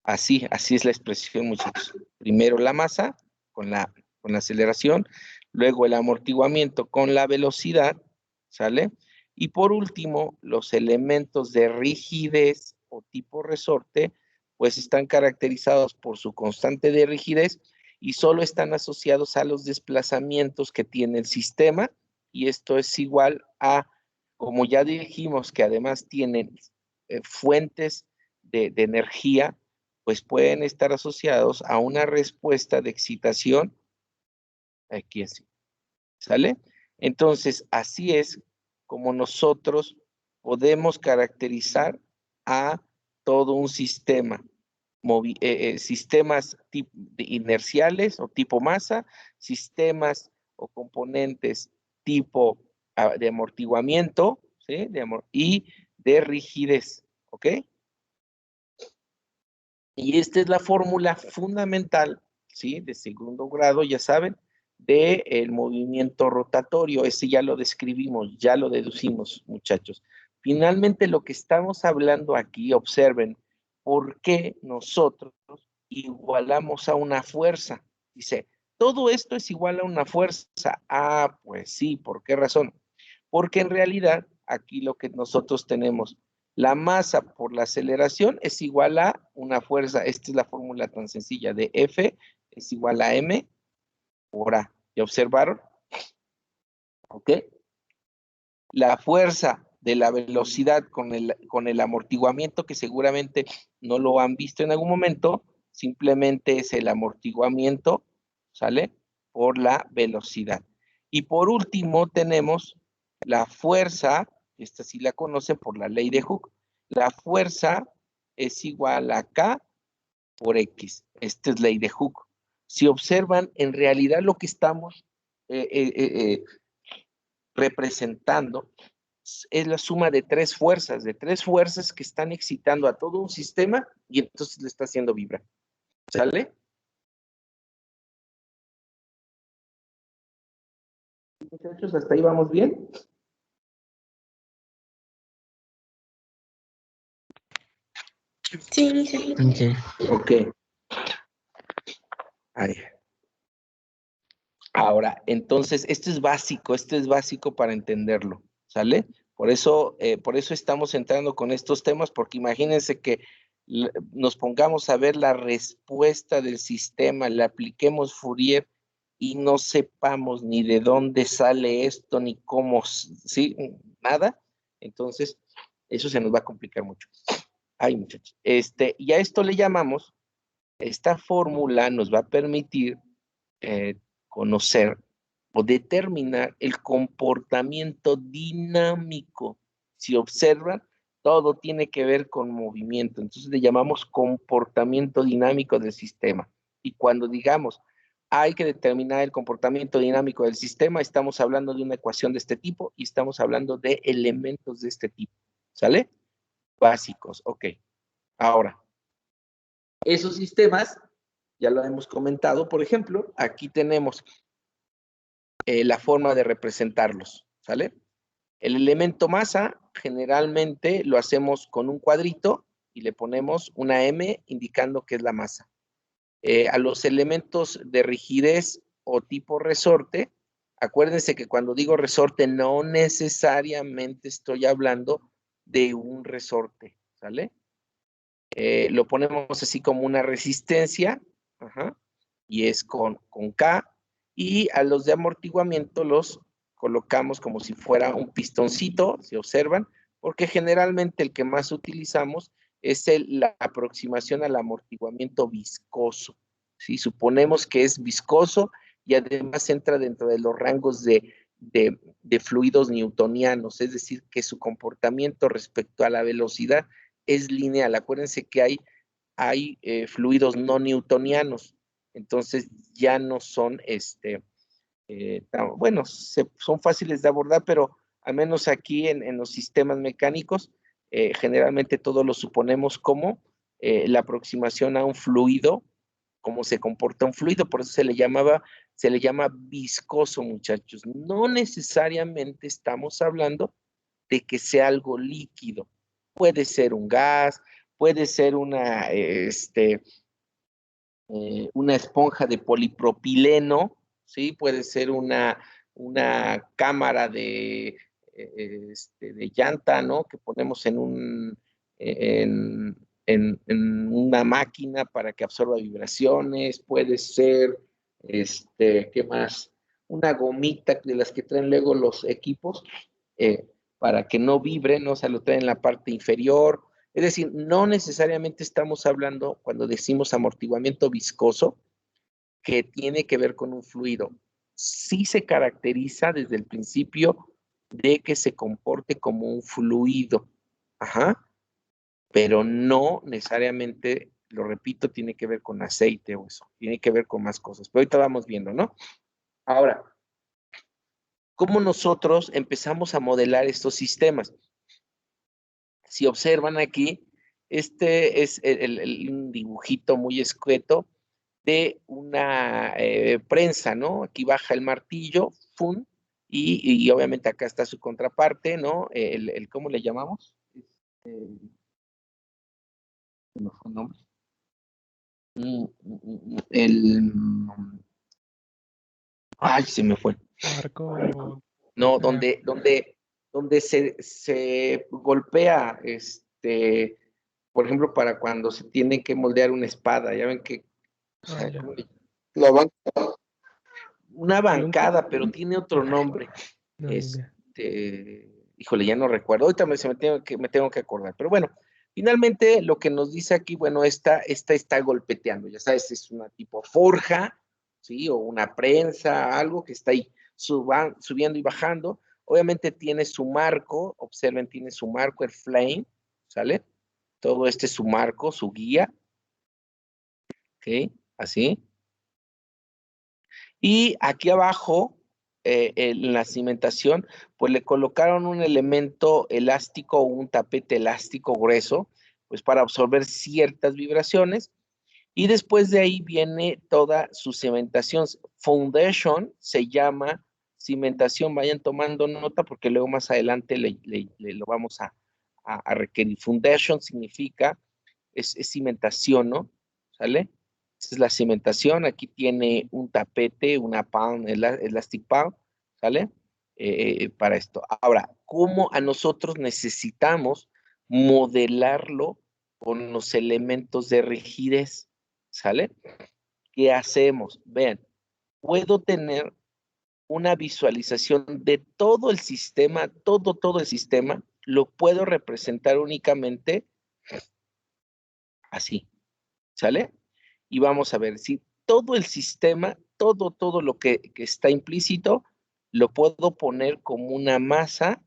así es la expresión, muchachos. Primero la masa con la aceleración, luego el amortiguamiento con la velocidad, ¿sale? Y por último, los elementos de rigidez o tipo resorte, pues están caracterizados por su constante de rigidez y solo están asociados a los desplazamientos que tiene el sistema, y esto es igual a, como ya dijimos, que además tienen fuentes de energía, pues pueden estar asociados a una respuesta de excitación, aquí así, ¿sale? Entonces, así es como nosotros podemos caracterizar a todo un sistema, sistemas inerciales o tipo masa, sistemas o componentes tipo de amortiguamiento, ¿sí? Y de rigidez, ¿ok? Y esta es la fórmula fundamental, ¿sí? De segundo grado, ya saben, del movimiento rotatorio. Ese ya lo describimos, ya lo deducimos, muchachos. Finalmente, lo que estamos hablando aquí, observen, ¿por qué nosotros igualamos a una fuerza? Dice, todo esto es igual a una fuerza. Ah, pues sí, ¿por qué razón? Porque en realidad, aquí lo que nosotros tenemos, la masa por la aceleración es igual a una fuerza. Esta es la fórmula tan sencilla de F es igual a M por A. ¿Ya observaron? ¿Ok? La fuerza de la velocidad con el amortiguamiento, que seguramente no lo han visto en algún momento, simplemente es el amortiguamiento, ¿sale? Por la velocidad. Y por último tenemos la fuerza, esta sí la conocen por la ley de Hooke, la fuerza es igual a K por X. Esta es ley de Hooke. Si observan, en realidad lo que estamos representando es la suma de tres fuerzas que están excitando a todo un sistema y entonces le está haciendo vibrar. ¿Sale? Muchachos, ¿hasta ahí vamos bien? Sí, sí. Ok. Ok. Ahí. Ahora, entonces, esto es básico para entenderlo, ¿sale? Por eso estamos entrando con estos temas, porque imagínense que nos pongamos a ver la respuesta del sistema, le apliquemos Fourier y no sepamos ni de dónde sale esto, ni cómo, ¿sí? Nada. Entonces, eso se nos va a complicar mucho. Ay, muchachos. Y a esto le llamamos, esta fórmula nos va a permitir conocer o determinar el comportamiento dinámico. Si observan, todo tiene que ver con movimiento, entonces le llamamos comportamiento dinámico del sistema. Y cuando digamos hay que determinar el comportamiento dinámico del sistema. Estamos hablando de una ecuación de este tipo y estamos hablando de elementos de este tipo. ¿Sale? Básicos, ok. Ahora, esos sistemas, ya lo hemos comentado, por ejemplo, aquí tenemos la forma de representarlos, ¿sale? El elemento masa generalmente lo hacemos con un cuadrito y le ponemos una M indicando que es la masa. A los elementos de rigidez o tipo resorte, acuérdense que cuando digo resorte no necesariamente estoy hablando de un resorte, ¿sale? Lo ponemos así como una resistencia, ajá, y es con K, y a los de amortiguamiento los colocamos como si fuera un pistoncito, si observan, porque generalmente el que más utilizamos es la aproximación al amortiguamiento viscoso. Si suponemos que es viscoso y además entra dentro de los rangos de fluidos newtonianos, es decir, que su comportamiento respecto a la velocidad es lineal. Acuérdense que hay fluidos no newtonianos, entonces ya no son, bueno, son fáciles de abordar, pero al menos aquí en los sistemas mecánicos, generalmente todos lo suponemos como la aproximación a un fluido, cómo se comporta un fluido, por eso se le llama viscoso, muchachos. No necesariamente estamos hablando de que sea algo líquido. Puede ser un gas, puede ser una esponja de polipropileno, ¿sí? Puede ser una cámara de llanta, ¿no? Que ponemos en una máquina para que absorba vibraciones, puede ser, ¿qué más? Una gomita de las que traen luego los equipos, para que no vibre, ¿no? O sea, lo traen en la parte inferior. Es decir, no necesariamente estamos hablando, cuando decimos amortiguamiento viscoso, que tiene que ver con un fluido. Sí se caracteriza desde el principio de que se comporte como un fluido, ajá, pero no necesariamente, lo repito, tiene que ver con aceite o eso, tiene que ver con más cosas. Pero ahorita vamos viendo, ¿no? Ahora, ¿cómo nosotros empezamos a modelar estos sistemas? Si observan aquí, este es un dibujito muy escueto de una prensa, ¿no? Aquí baja el martillo, ¡fum! Y obviamente acá está su contraparte, ¿no? ¿Cómo le llamamos? No fue un nombre. Ay, se me fue. Marco. No, donde se golpea, por ejemplo, para cuando se tiene que moldear una espada, ya ven que, o sea, Ya. la una ¿Yunque? bancada, pero tiene otro nombre. No, ni idea. Híjole, ya no recuerdo, ahorita me tengo que acordar, pero bueno, finalmente lo que nos dice aquí, bueno, esta está golpeteando, ya sabes, es una tipo forja, ¿sí? O una prensa, algo que está ahí subiendo y bajando. Obviamente tiene su marco, observen, tiene su marco, el flame, ¿sale? Todo este es su marco, su guía, ¿ok? Así. Y aquí abajo, en la cimentación, pues le colocaron un elemento elástico o un tapete elástico grueso, pues para absorber ciertas vibraciones. Y después de ahí viene toda su cimentación. Foundation se llama cimentación. Vayan tomando nota porque luego más adelante lo vamos a requerir. Foundation significa, es cimentación, ¿no? ¿Sale? Esa es la cimentación. Aquí tiene un tapete, una palm, elastic palm, ¿sale? Para esto. Ahora, ¿cómo a nosotros necesitamos modelarlo con los elementos de rigidez? ¿Sale? ¿Qué hacemos? Vean, puedo tener una visualización de todo el sistema, todo el sistema, lo puedo representar únicamente así, ¿sale? Y vamos a ver si todo el sistema, todo lo que está implícito, lo puedo poner como una masa,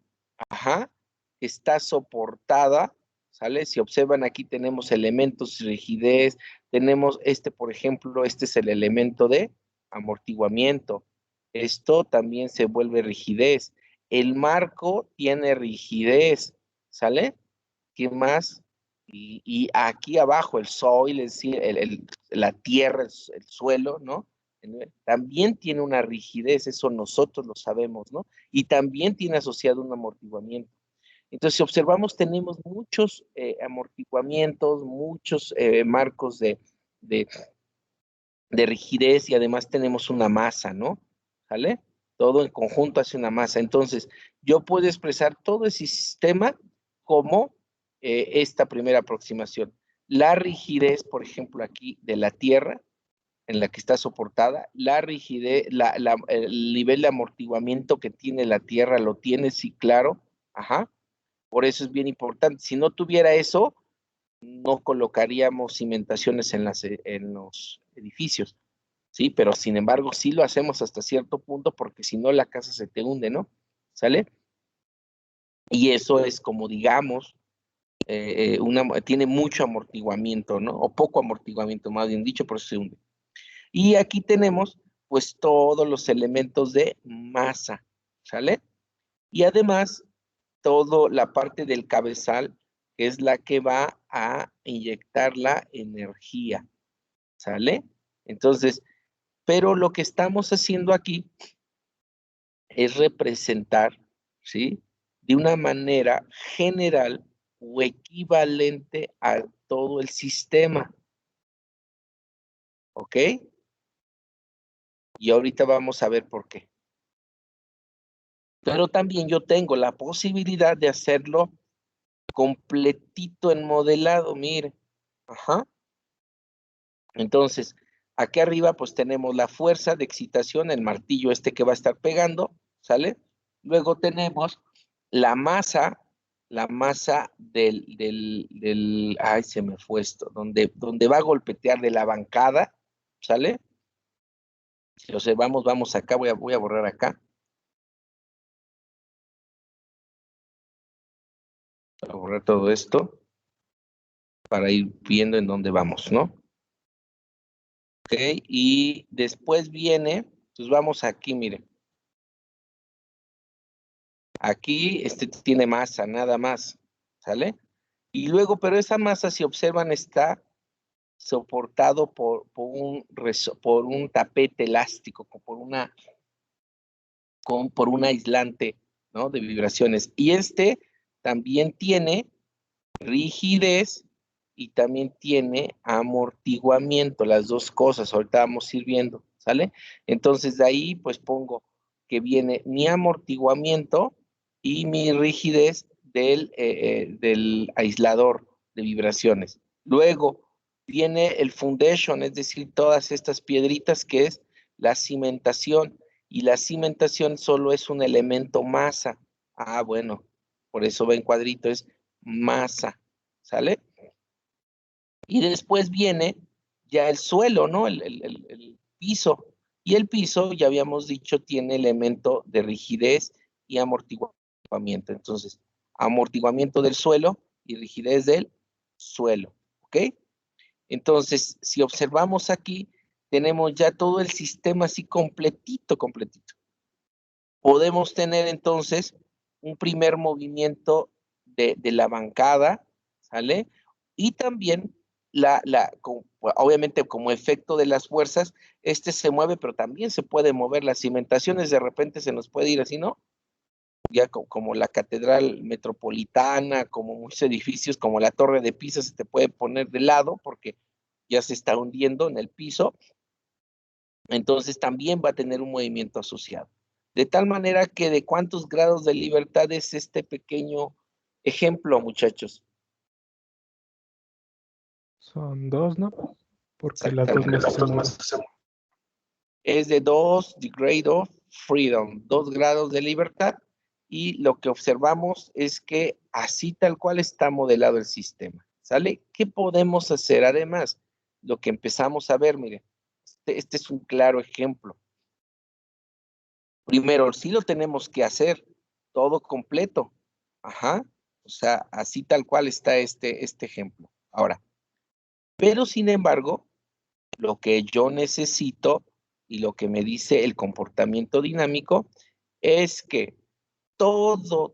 ajá, que está soportada, ¿sale? Si observan aquí tenemos elementos, rigidez, tenemos por ejemplo, este es el elemento D, amortiguamiento. Esto también se vuelve rigidez. El marco tiene rigidez, ¿sale? ¿Qué más? Y aquí abajo el soil, es decir, la tierra, el suelo, ¿no? También tiene una rigidez, eso nosotros lo sabemos, ¿no? Y también tiene asociado un amortiguamiento. Entonces, si observamos, tenemos muchos amortiguamientos, muchos marcos de, de rigidez y además tenemos una masa, ¿no? ¿Sale? Todo en conjunto hace una masa. Entonces, yo puedo expresar todo ese sistema como esta primera aproximación. La rigidez, por ejemplo, aquí de la Tierra, en la que está soportada, la rigidez, el nivel de amortiguamiento que tiene la Tierra, lo tiene, sí, claro. Ajá. Por eso es bien importante. Si no tuviera eso, no colocaríamos cimentaciones en los edificios, ¿sí? Pero sin embargo, sí lo hacemos hasta cierto punto porque si no la casa se te hunde, ¿no? ¿Sale? Y eso es como, digamos, tiene mucho amortiguamiento, ¿no? O poco amortiguamiento, más bien dicho, por eso se hunde. Y aquí tenemos, pues, todos los elementos de masa, ¿sale? Y además, toda la parte del cabezal, que es la que va a inyectar la energía, ¿sale? Entonces, pero lo que estamos haciendo aquí es representar, ¿sí? De una manera general o equivalente a todo el sistema, ¿ok? Y ahorita vamos a ver por qué. Pero también yo tengo la posibilidad de hacerlo completito en modelado, mire. Ajá. Entonces, aquí arriba pues tenemos la fuerza de excitación, el martillo este que va a estar pegando, ¿sale? Luego tenemos la masa ay, se me fue esto, donde va a golpetear de la bancada, ¿sale? Si observamos, vamos acá, voy a borrar acá. Voy a borrar todo esto para ir viendo en dónde vamos, ¿no? Ok, y después viene, pues vamos aquí, miren. Aquí tiene masa, nada más, ¿sale? Y luego, pero esa masa, si observan, está soportado por un tapete elástico, por un aislante, ¿no? De vibraciones. Y también tiene rigidez y también tiene amortiguamiento, las dos cosas, ahorita vamos a ir viendo, ¿sale? Entonces de ahí pues pongo que viene mi amortiguamiento y mi rigidez del aislador de vibraciones. Luego viene el foundation, es decir, todas estas piedritas que es la cimentación, y la cimentación solo es un elemento masa. Ah, bueno, por eso ven cuadrito, es masa, ¿sale? Y después viene ya el suelo, ¿no? El piso. Y el piso, ya habíamos dicho, tiene elemento de rigidez y amortiguamiento. Entonces, amortiguamiento del suelo y rigidez del suelo, ¿ok? Entonces, si observamos aquí, tenemos ya todo el sistema así completito, completito. Podemos tener entonces un primer movimiento de la bancada, ¿sale? Y también, obviamente como efecto de las fuerzas, se mueve, pero también se puede mover. Las cimentaciones de repente se nos puede ir así, ¿no? Ya como la Catedral Metropolitana, como muchos edificios, como la Torre de Pisa, se te puede poner de lado porque ya se está hundiendo en el piso. Entonces también va a tener un movimiento asociado. De tal manera que de cuántos grados de libertad es este pequeño ejemplo, muchachos. Son dos, ¿no? Porque las dos masas se mueven. Es de 2 degree of freedom, 2 grados de libertad, y lo que observamos es que así tal cual está modelado el sistema, ¿sale? ¿Qué podemos hacer además? Lo que empezamos a ver, miren, este es un claro ejemplo. Primero, sí lo tenemos que hacer todo completo. Ajá. O sea, así tal cual está este ejemplo. Ahora, pero sin embargo, lo que yo necesito y lo que me dice el comportamiento dinámico es que todo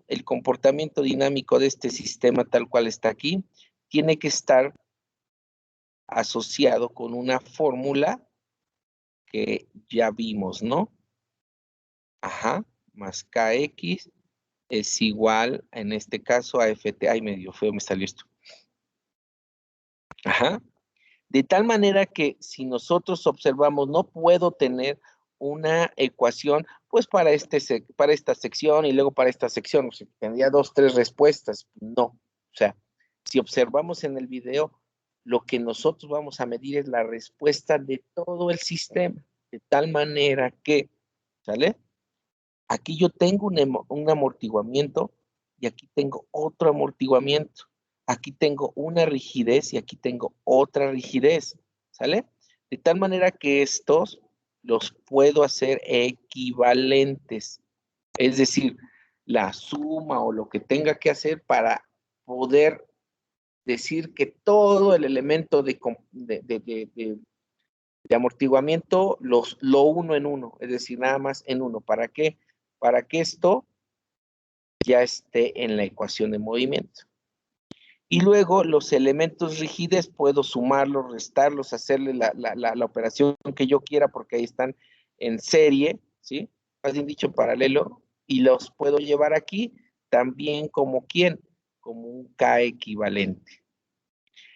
el comportamiento dinámico de este sistema tal cual está aquí tiene que estar asociado con una fórmula que ya vimos, ¿no? Ajá, más KX es igual, en este caso, a FT. Ay, medio feo me salió esto. Ajá. De tal manera que si nosotros observamos, no puedo tener una ecuación, pues para esta sección y luego para esta sección. O sea, tendría 2, 3 respuestas. No. O sea, si observamos en el video, lo que nosotros vamos a medir es la respuesta de todo el sistema. De tal manera que, ¿sale? Aquí yo tengo un amortiguamiento y aquí tengo otro amortiguamiento. Aquí tengo una rigidez y aquí tengo otra rigidez, ¿sale? De tal manera que estos los puedo hacer equivalentes. Es decir, la suma o lo que tenga que hacer para poder decir que todo el elemento de amortiguamiento lo uno en uno, es decir, nada más en uno. ¿Para qué? Para que esto ya esté en la ecuación de movimiento. Y luego los elementos rígidos puedo sumarlos, restarlos, hacerle la operación que yo quiera porque ahí están en serie, ¿sí? Más bien dicho, paralelo, y los puedo llevar aquí también como ¿quién? Como un K equivalente.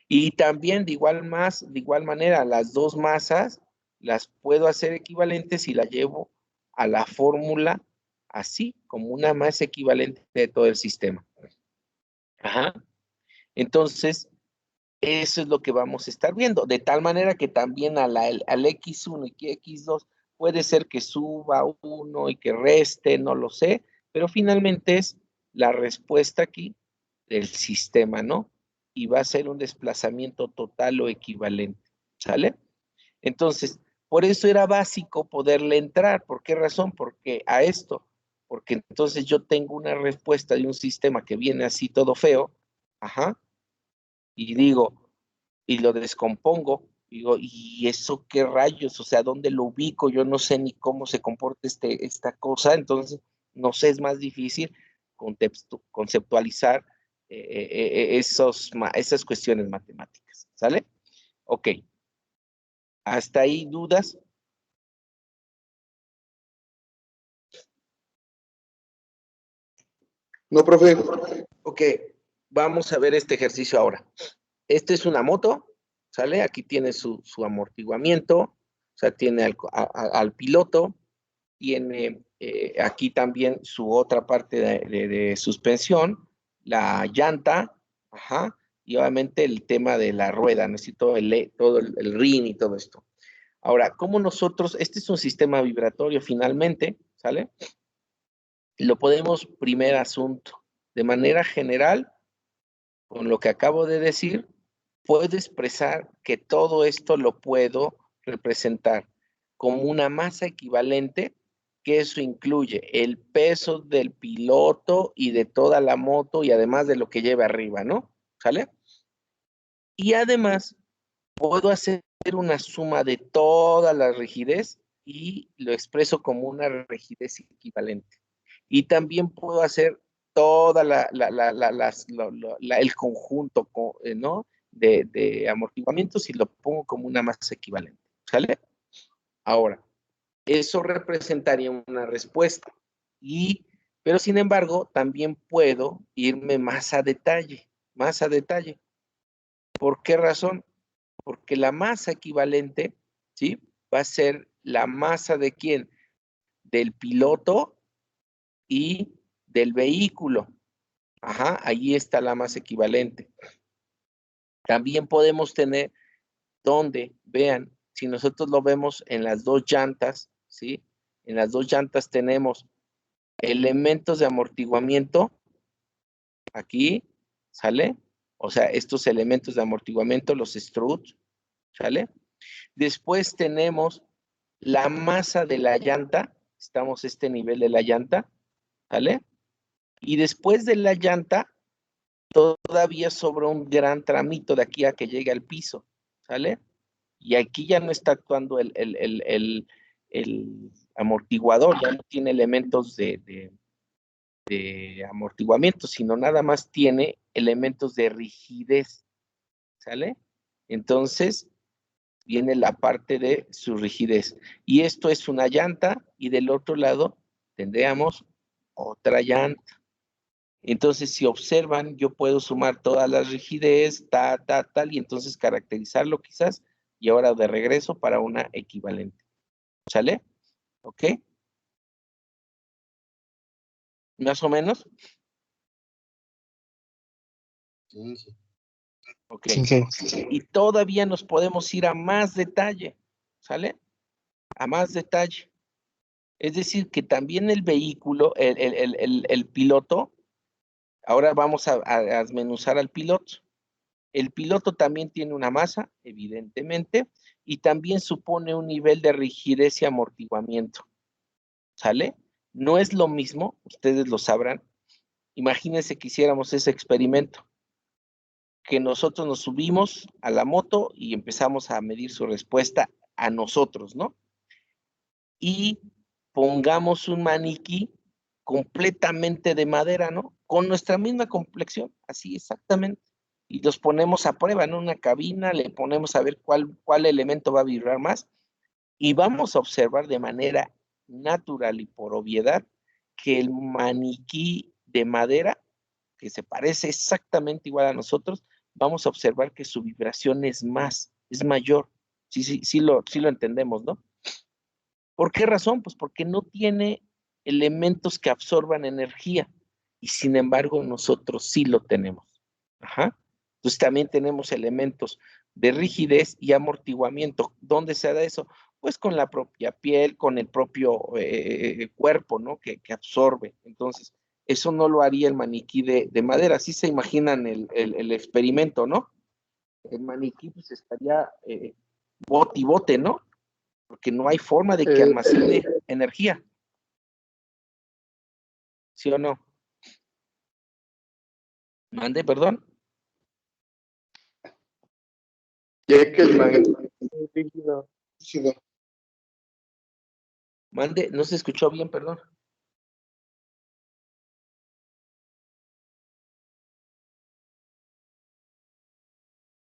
Y también de igual manera, las dos masas las puedo hacer equivalentes y la llevo a la fórmula así, como una masa equivalente de todo el sistema. Ajá. Entonces, eso es lo que vamos a estar viendo, de tal manera que también al X1 y X2 puede ser que suba 1 y que reste, no lo sé, pero finalmente es la respuesta aquí del sistema, ¿no? Y va a ser un desplazamiento total o equivalente, ¿sale? Entonces, por eso era básico poderle entrar. ¿Por qué razón? Porque a esto, porque entonces yo tengo una respuesta de un sistema que viene así todo feo, ajá, y digo, y lo descompongo, digo, ¿y eso qué rayos? O sea, ¿dónde lo ubico? Yo no sé ni cómo se comporta esta cosa, entonces, no sé, es más difícil conceptualizar esas cuestiones matemáticas, ¿sale? Ok, hasta ahí dudas. No, profe. Ok, vamos a ver este ejercicio ahora. Este es una moto, ¿sale? Aquí tiene su amortiguamiento, o sea, tiene al piloto, tiene aquí también su otra parte de suspensión, la llanta, ajá, y obviamente el tema de la rueda, necesito todo el rin y todo esto. Ahora, ¿cómo nosotros, este es un sistema vibratorio finalmente, ¿sale? Lo podemos, primer asunto, de manera general, con lo que acabo de decir, puedo expresar que todo esto lo puedo representar como una masa equivalente, que eso incluye el peso del piloto y de toda la moto y además de lo que lleva arriba, ¿no? ¿Sale? Y además puedo hacer una suma de toda la rigidez y lo expreso como una rigidez equivalente. Y también puedo hacer toda el conjunto, ¿no? De amortiguamientos y lo pongo como una masa equivalente, ¿sale? Ahora, eso representaría una respuesta. Pero sin embargo, también puedo irme más a detalle, más a detalle. ¿Por qué razón? Porque la masa equivalente, ¿sí? Va a ser la masa de quién? Del piloto y del vehículo. Ajá, ahí está la masa equivalente. También podemos tener donde, vean, si nosotros lo vemos en las dos llantas, ¿sí? En las dos llantas tenemos elementos de amortiguamiento, aquí, ¿sale? O sea, estos elementos de amortiguamiento, los struts, ¿sale? Después tenemos la masa de la llanta, estamos a este nivel de la llanta, ¿sale? Y después de la llanta, todavía sobra un gran tramito de aquí a que llegue al piso, ¿sale? y aquí ya no está actuando el amortiguador, ya no tiene elementos de amortiguamiento, sino nada más tiene elementos de rigidez, ¿sale? Entonces, viene la parte de su rigidez. Y esto es una llanta, y del otro lado tendríamos otra llanta. Entonces, si observan, yo puedo sumar todas las rigidez, tal, y entonces caracterizarlo quizás, y ahora de regreso para una equivalente. ¿Sale? ¿Ok? ¿Más o menos? Ok. Sí. Y todavía nos podemos ir a más detalle, ¿sale? A más detalle. Es decir, que también el vehículo, el piloto, ahora vamos a desmenuzar al piloto. El piloto también tiene una masa, evidentemente, y también supone un nivel de rigidez y amortiguamiento, ¿sale? No es lo mismo, ustedes lo sabrán. Imagínense que hiciéramos ese experimento, que nosotros nos subimos a la moto y empezamos a medir su respuesta a nosotros, ¿no? Y pongamos un maniquí completamente de madera, ¿no? Con nuestra misma complexión, así exactamente. Y los ponemos a prueba en una cabina, le ponemos a ver cuál elemento va a vibrar más, y vamos a observar de manera natural y por obviedad que el maniquí de madera, que se parece exactamente igual a nosotros, vamos a observar que su vibración es mayor. Sí lo entendemos, ¿no? ¿Por qué razón? Pues porque no tiene elementos que absorban energía, y sin embargo nosotros sí lo tenemos. Ajá. Entonces también tenemos elementos de rigidez y amortiguamiento. ¿Dónde se da eso? Pues con la propia piel, con el propio cuerpo, ¿no? Que absorbe. Entonces, eso no lo haría el maniquí de madera. Así se imaginan el experimento, ¿no? El maniquí pues estaría bote y bote, ¿no? Porque no hay forma de que almacene energía. ¿Sí o no? Mande, perdón. Ya que el magnetismo es rígido, Mande, no se escuchó bien, perdón.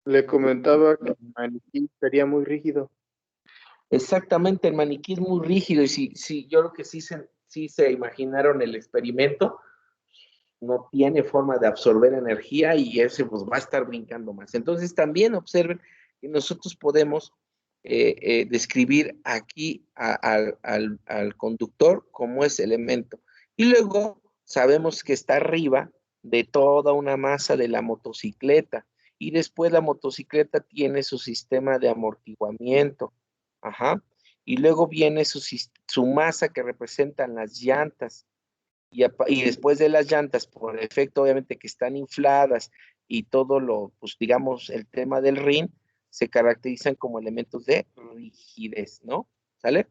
le comentaba que el maniquí sería muy rígido. Exactamente, el maniquí es muy rígido, y sí, yo creo que sí se imaginaron el experimento, no tiene forma de absorber energía, y ese pues va a estar brincando más. Entonces también observen que nosotros podemos describir aquí al conductor como ese elemento. Y luego sabemos que está arriba de toda una masa de la motocicleta, y después la motocicleta tiene su sistema de amortiguamiento. Ajá. Y luego viene su masa, que representan las llantas. Y después de las llantas, por efecto obviamente que están infladas, y todo pues digamos, el tema del rin, se caracterizan como elementos de rigidez, ¿no? ¿Sale?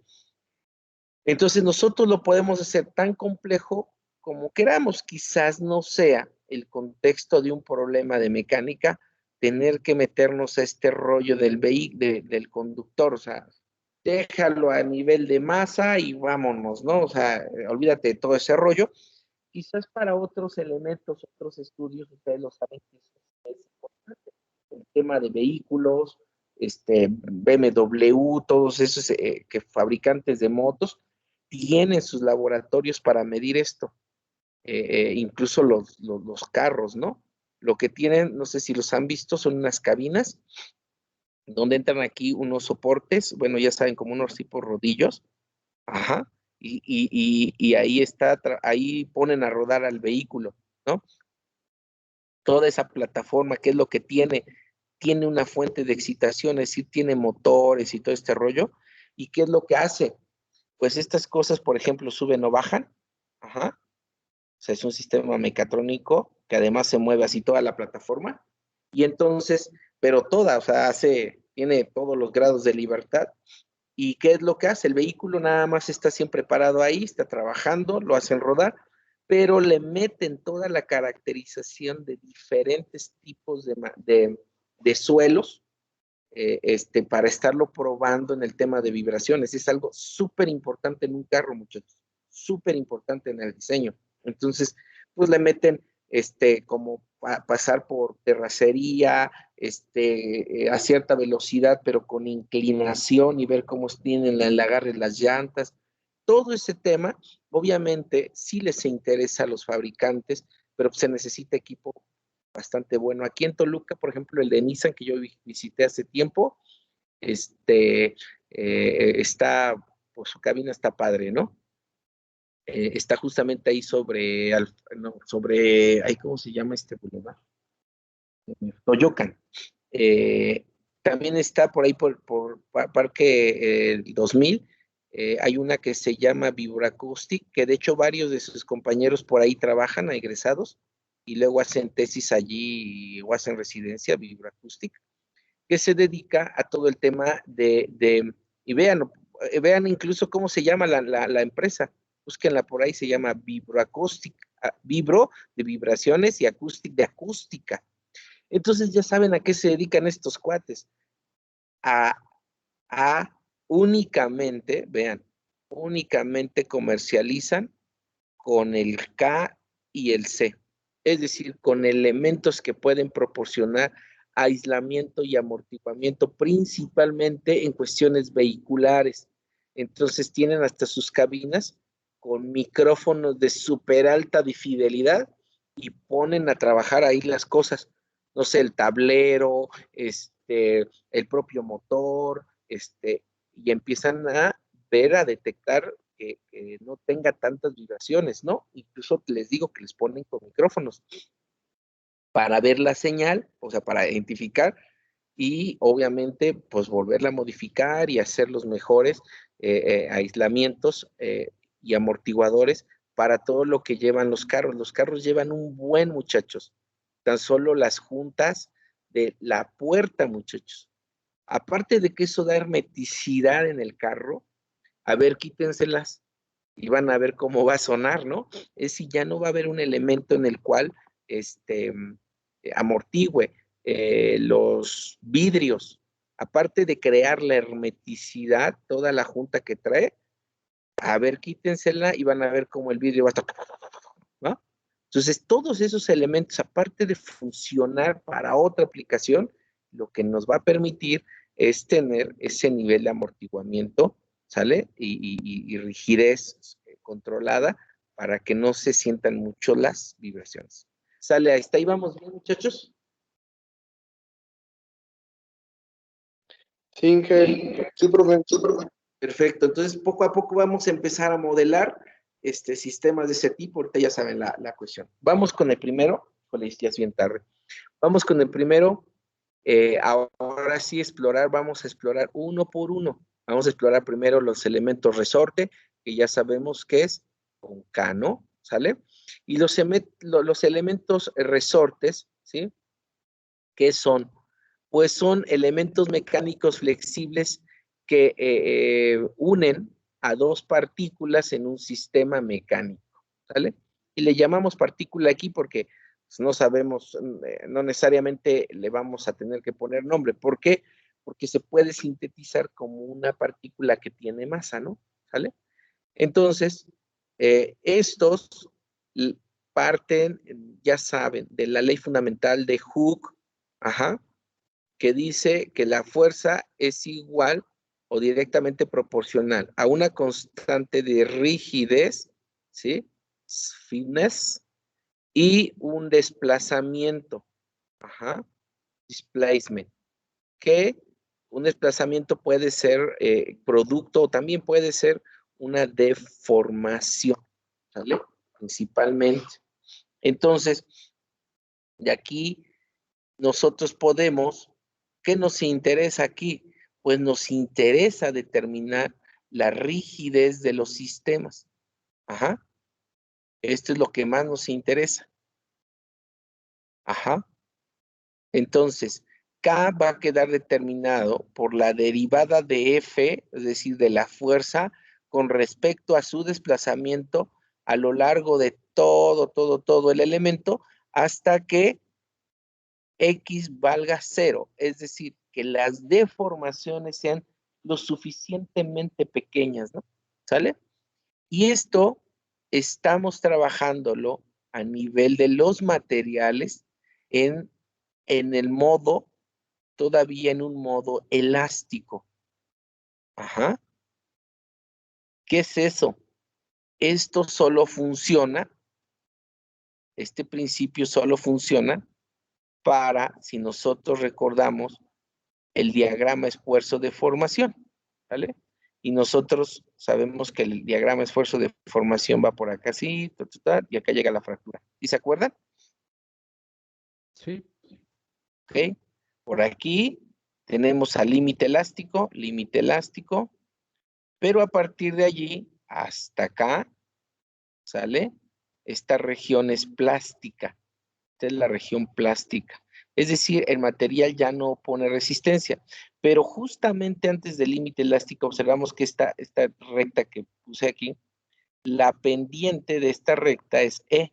Entonces nosotros lo podemos hacer tan complejo como queramos. Quizás no sea el contexto de un problema de mecánica tener que meternos a este rollo del conductor. O sea, déjalo a nivel de masa y vámonos, ¿no? O sea, olvídate de todo ese rollo. Quizás para otros elementos, otros estudios, ustedes lo saben que es importante. El tema de vehículos, BMW, todos esos que fabricantes de motos tienen sus laboratorios para medir esto. Incluso los carros, ¿no? Lo que tienen, no sé si los han visto, son unas cabinas donde entran aquí unos soportes, bueno, ya saben, como unos tipos rodillos. Ajá. Y ahí ponen a rodar al vehículo, ¿no? Toda esa plataforma, ¿qué es lo que tiene? Tiene una fuente de excitación, es decir, tiene motores y todo este rollo. ¿Y qué es lo que hace? Pues estas cosas, por ejemplo, suben o bajan. Ajá. O sea, es un sistema mecatrónico que además se mueve así toda la plataforma. Y entonces, pero toda, o sea, tiene todos los grados de libertad. ¿Y qué es lo que hace? El vehículo nada más está siempre parado ahí, está trabajando, lo hacen rodar, pero le meten toda la caracterización de diferentes tipos de suelos, para estarlo probando en el tema de vibraciones. Es algo súper importante en un carro, muchachos, súper importante en el diseño. Entonces, pues le meten como pasar por terracería, a cierta velocidad, pero con inclinación y ver cómo tienen el agarre las llantas. Todo ese tema, obviamente, sí les interesa a los fabricantes, pero se necesita equipo bastante bueno. Aquí en Toluca, por ejemplo, el de Nissan que yo visité hace tiempo, está, pues su cabina está padre, ¿no? Está justamente ahí sobre, ahí, ¿cómo se llama este boulevard? Toyocan. También está por ahí por Parque 2000, hay una que se llama Vibroacoustic, que de hecho varios de sus compañeros por ahí trabajan, egresados, y luego hacen tesis allí o hacen residencia, Vibroacoustic, que se dedica a todo el tema y vean incluso cómo se llama la empresa, búsquenla por ahí, se llama Vibroacoustic, vibro de vibraciones y acústica de acústica. Entonces ya saben a qué se dedican estos cuates, a únicamente, vean, únicamente comercializan con el K y el C, es decir, con elementos que pueden proporcionar aislamiento y amortiguamiento, principalmente en cuestiones vehiculares. Entonces tienen hasta sus cabinas con micrófonos de súper alta fidelidad y ponen a trabajar ahí las cosas, no sé, el tablero, el propio motor, y empiezan a ver, a detectar que no tenga tantas vibraciones, ¿no? Incluso les digo que les ponen con micrófonos para ver la señal, o sea, para identificar y obviamente pues volverla a modificar y hacer los mejores aislamientos y amortiguadores para todo lo que llevan los carros. Los carros llevan un buen, muchachos, tan solo las juntas de la puerta, muchachos. Aparte de que eso da hermeticidad en el carro, a ver, quítenselas y van a ver cómo va a sonar, ¿no? Es si ya no va a haber un elemento en el cual amortigüe los vidrios, aparte de crear la hermeticidad, toda la junta que trae, a ver, quítensela y van a ver cómo el vidrio va a estar, ¿no? Entonces, todos esos elementos, aparte de funcionar para otra aplicación, lo que nos va a permitir es tener ese nivel de amortiguamiento, ¿sale? Y rigidez controlada para que no se sientan mucho las vibraciones. ¿Sale? ¿Hasta ahí vamos bien, muchachos? Sí, Ingel. Sí, profe. Perfecto. Entonces, poco a poco vamos a empezar a modelar sistemas de ese tipo. Ahorita ya saben la cuestión. Vamos con el primero. Híjole, ya es bien tarde. Vamos con el primero. Ahora sí vamos a explorar uno por uno. Vamos a explorar primero los elementos resorte, que ya sabemos que es con K, ¿no? ¿Sale? Y los elementos resortes, ¿sí? ¿Qué son? Pues son elementos mecánicos flexibles que unen a dos partículas en un sistema mecánico, ¿sale? Y le llamamos partícula aquí porque pues, no sabemos, no necesariamente le vamos a tener que poner nombre. ¿Por qué? Porque se puede sintetizar como una partícula que tiene masa, ¿no? ¿Sale? Entonces, estos parten, ya saben, de la ley fundamental de Hooke, ajá, que dice que la fuerza es igual o directamente proporcional a una constante de rigidez, ¿sí? Stiffness, y un desplazamiento, ajá, displacement, que un desplazamiento puede ser producto o también puede ser una deformación, ¿sale? Principalmente. Entonces, de aquí nosotros podemos, ¿qué nos interesa aquí? Pues nos interesa determinar la rigidez de los sistemas. Ajá. Esto es lo que más nos interesa. Ajá. Entonces, K va a quedar determinado por la derivada de F, es decir, de la fuerza, con respecto a su desplazamiento a lo largo de todo el elemento, hasta que X valga 0, es decir, que las deformaciones sean lo suficientemente pequeñas, ¿no? ¿Sale? Y esto estamos trabajándolo a nivel de los materiales en el modo, todavía en un modo elástico. Ajá. ¿Qué es eso? Esto solo funciona, este principio solo funciona para, si nosotros recordamos, el diagrama esfuerzo-deformación, ¿vale? Y nosotros sabemos que el diagrama esfuerzo-deformación va por acá así, y acá llega la fractura. ¿Sí se acuerdan? Sí. ¿Ok? Por aquí tenemos al límite elástico, pero a partir de allí hasta acá, ¿sale? Esta región es plástica. Esta es la región plástica. Es decir, el material ya no opone resistencia. Pero justamente antes del límite elástico observamos que esta recta que puse aquí, la pendiente de esta recta es E.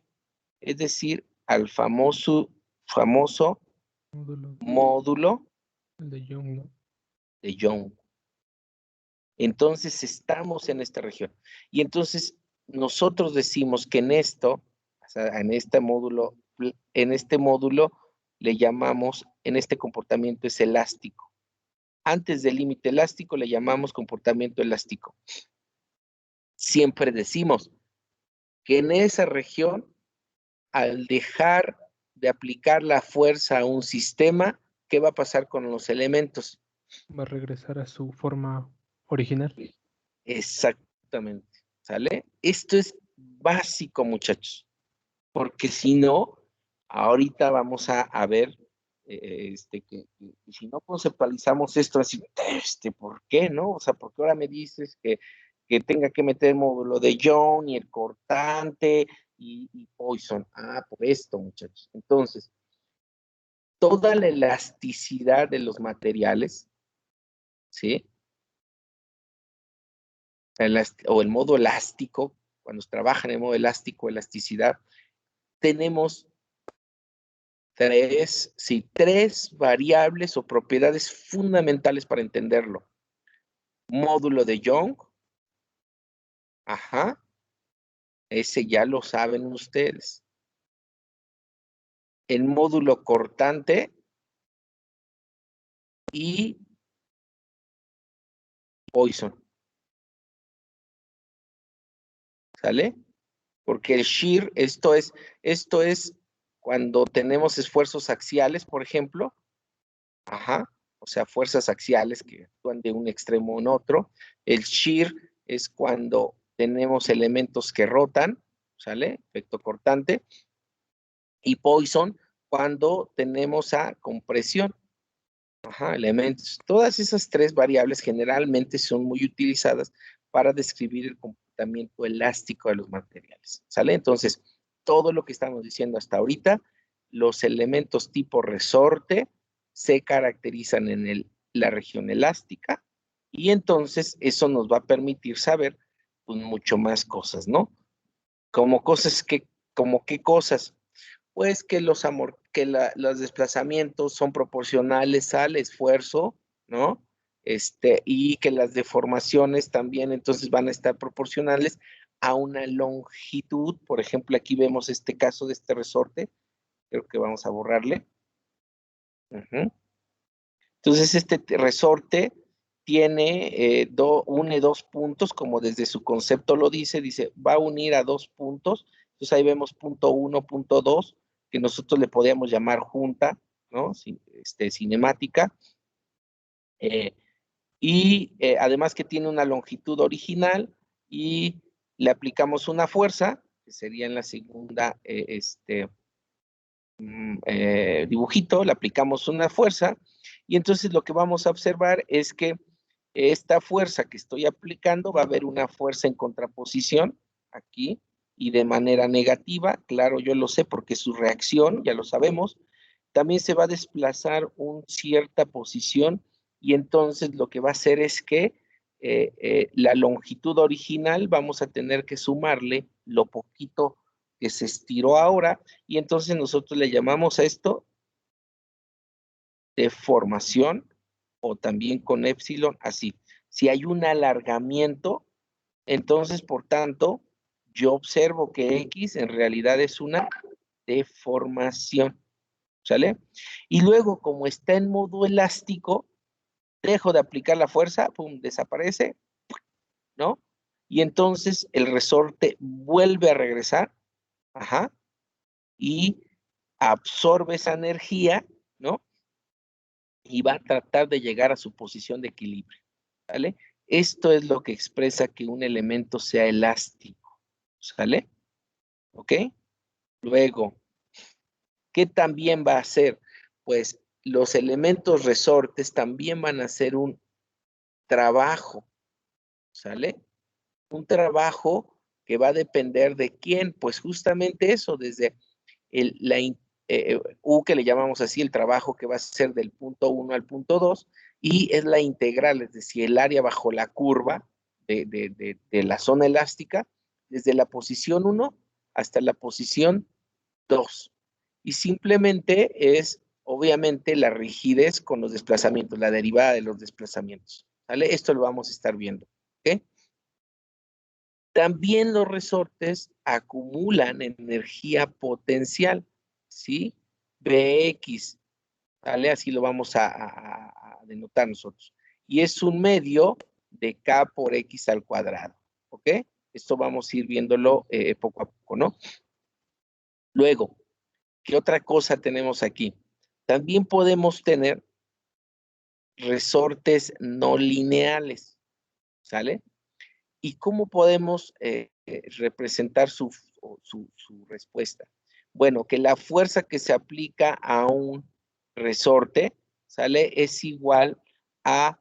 Es decir, al famoso módulo El de Young, ¿no? de Young. Entonces estamos en esta región. Y entonces nosotros decimos que en esto, o sea, en este módulo le llamamos, en este comportamiento es elástico. Antes del límite elástico le llamamos comportamiento elástico. Siempre decimos que en esa región, al dejar de aplicar la fuerza a un sistema, ¿qué va a pasar con los elementos? Va a regresar a su forma original. Exactamente, ¿sale? Esto es básico, muchachos, porque si no, ahorita vamos a ver, que si no conceptualizamos esto, así, ¿por qué, no? O sea, ¿por qué ahora me dices que tenga que meter el módulo de Young y el cortante y Poisson? Ah, por esto, muchachos. Entonces, toda la elasticidad de los materiales, ¿sí? O el modo elástico, cuando se trabaja en el modo elástico, elasticidad, tenemos tres variables o propiedades fundamentales para entenderlo. Módulo de Young, ajá, ese ya lo saben ustedes. El módulo cortante y Poisson. ¿Sale? Porque el shear, esto es cuando tenemos esfuerzos axiales, por ejemplo, ajá, o sea, fuerzas axiales que actúan de un extremo en otro. El shear es cuando tenemos elementos que rotan, ¿sale? Efecto cortante. Y Poisson cuando tenemos a compresión. Ajá, elementos. Todas esas tres variables generalmente son muy utilizadas para describir el comportamiento elástico de los materiales. ¿Sale? Entonces, todo lo que estamos diciendo hasta ahorita, los elementos tipo resorte se caracterizan en la región elástica y entonces eso nos va a permitir saber pues, mucho más cosas, ¿no? Como qué cosas, pues que los desplazamientos son proporcionales al esfuerzo, ¿no? Y que las deformaciones también entonces van a estar proporcionales a una longitud. Por ejemplo, aquí vemos este caso de este resorte, creo que vamos a borrarle. Entonces, este resorte tiene, une dos puntos, como desde su concepto lo dice, va a unir a dos puntos. Entonces ahí vemos punto 1, punto 2, que nosotros le podríamos llamar junta, ¿no? Cinemática. Además que tiene una longitud original y le aplicamos una fuerza, que sería en la segunda, dibujito, le aplicamos una fuerza y entonces lo que vamos a observar es que esta fuerza que estoy aplicando va a haber una fuerza en contraposición aquí y de manera negativa, claro, yo lo sé porque su reacción, ya lo sabemos, también se va a desplazar una cierta posición y entonces lo que va a hacer es que la longitud original vamos a tener que sumarle lo poquito que se estiró ahora y entonces nosotros le llamamos a esto deformación o también con épsilon, así. Si hay un alargamiento, entonces, por tanto, yo observo que X en realidad es una deformación, ¿sale? Y luego, como está en modo elástico, dejo de aplicar la fuerza, pum, desaparece, ¿no? Y entonces el resorte vuelve a regresar, ajá, y absorbe esa energía, ¿no? Y va a tratar de llegar a su posición de equilibrio, ¿sale? Esto es lo que expresa que un elemento sea elástico, ¿sale? ¿Ok? Luego, ¿qué también va a hacer? Pues los elementos resortes también van a hacer un trabajo, ¿sale? Un trabajo que va a depender de quién, pues justamente eso, desde U, que le llamamos así, el trabajo que va a ser del punto 1 al punto 2, y es la integral, es decir, el área bajo la curva de la zona elástica, desde la posición 1 hasta la posición 2. Y simplemente es, obviamente, la rigidez con los desplazamientos, la derivada de los desplazamientos. ¿Vale? Esto lo vamos a estar viendo. ¿Ok? También los resortes acumulan energía potencial, ¿sí? Bx, ¿vale? Así lo vamos a denotar nosotros. Y es un medio de K por X al cuadrado, ¿ok? Esto vamos a ir viéndolo poco a poco, ¿no? Luego, ¿qué otra cosa tenemos aquí? También podemos tener resortes no lineales, ¿sale? ¿Y cómo podemos representar su respuesta? Bueno, que la fuerza que se aplica a un resorte, ¿sale? Es igual a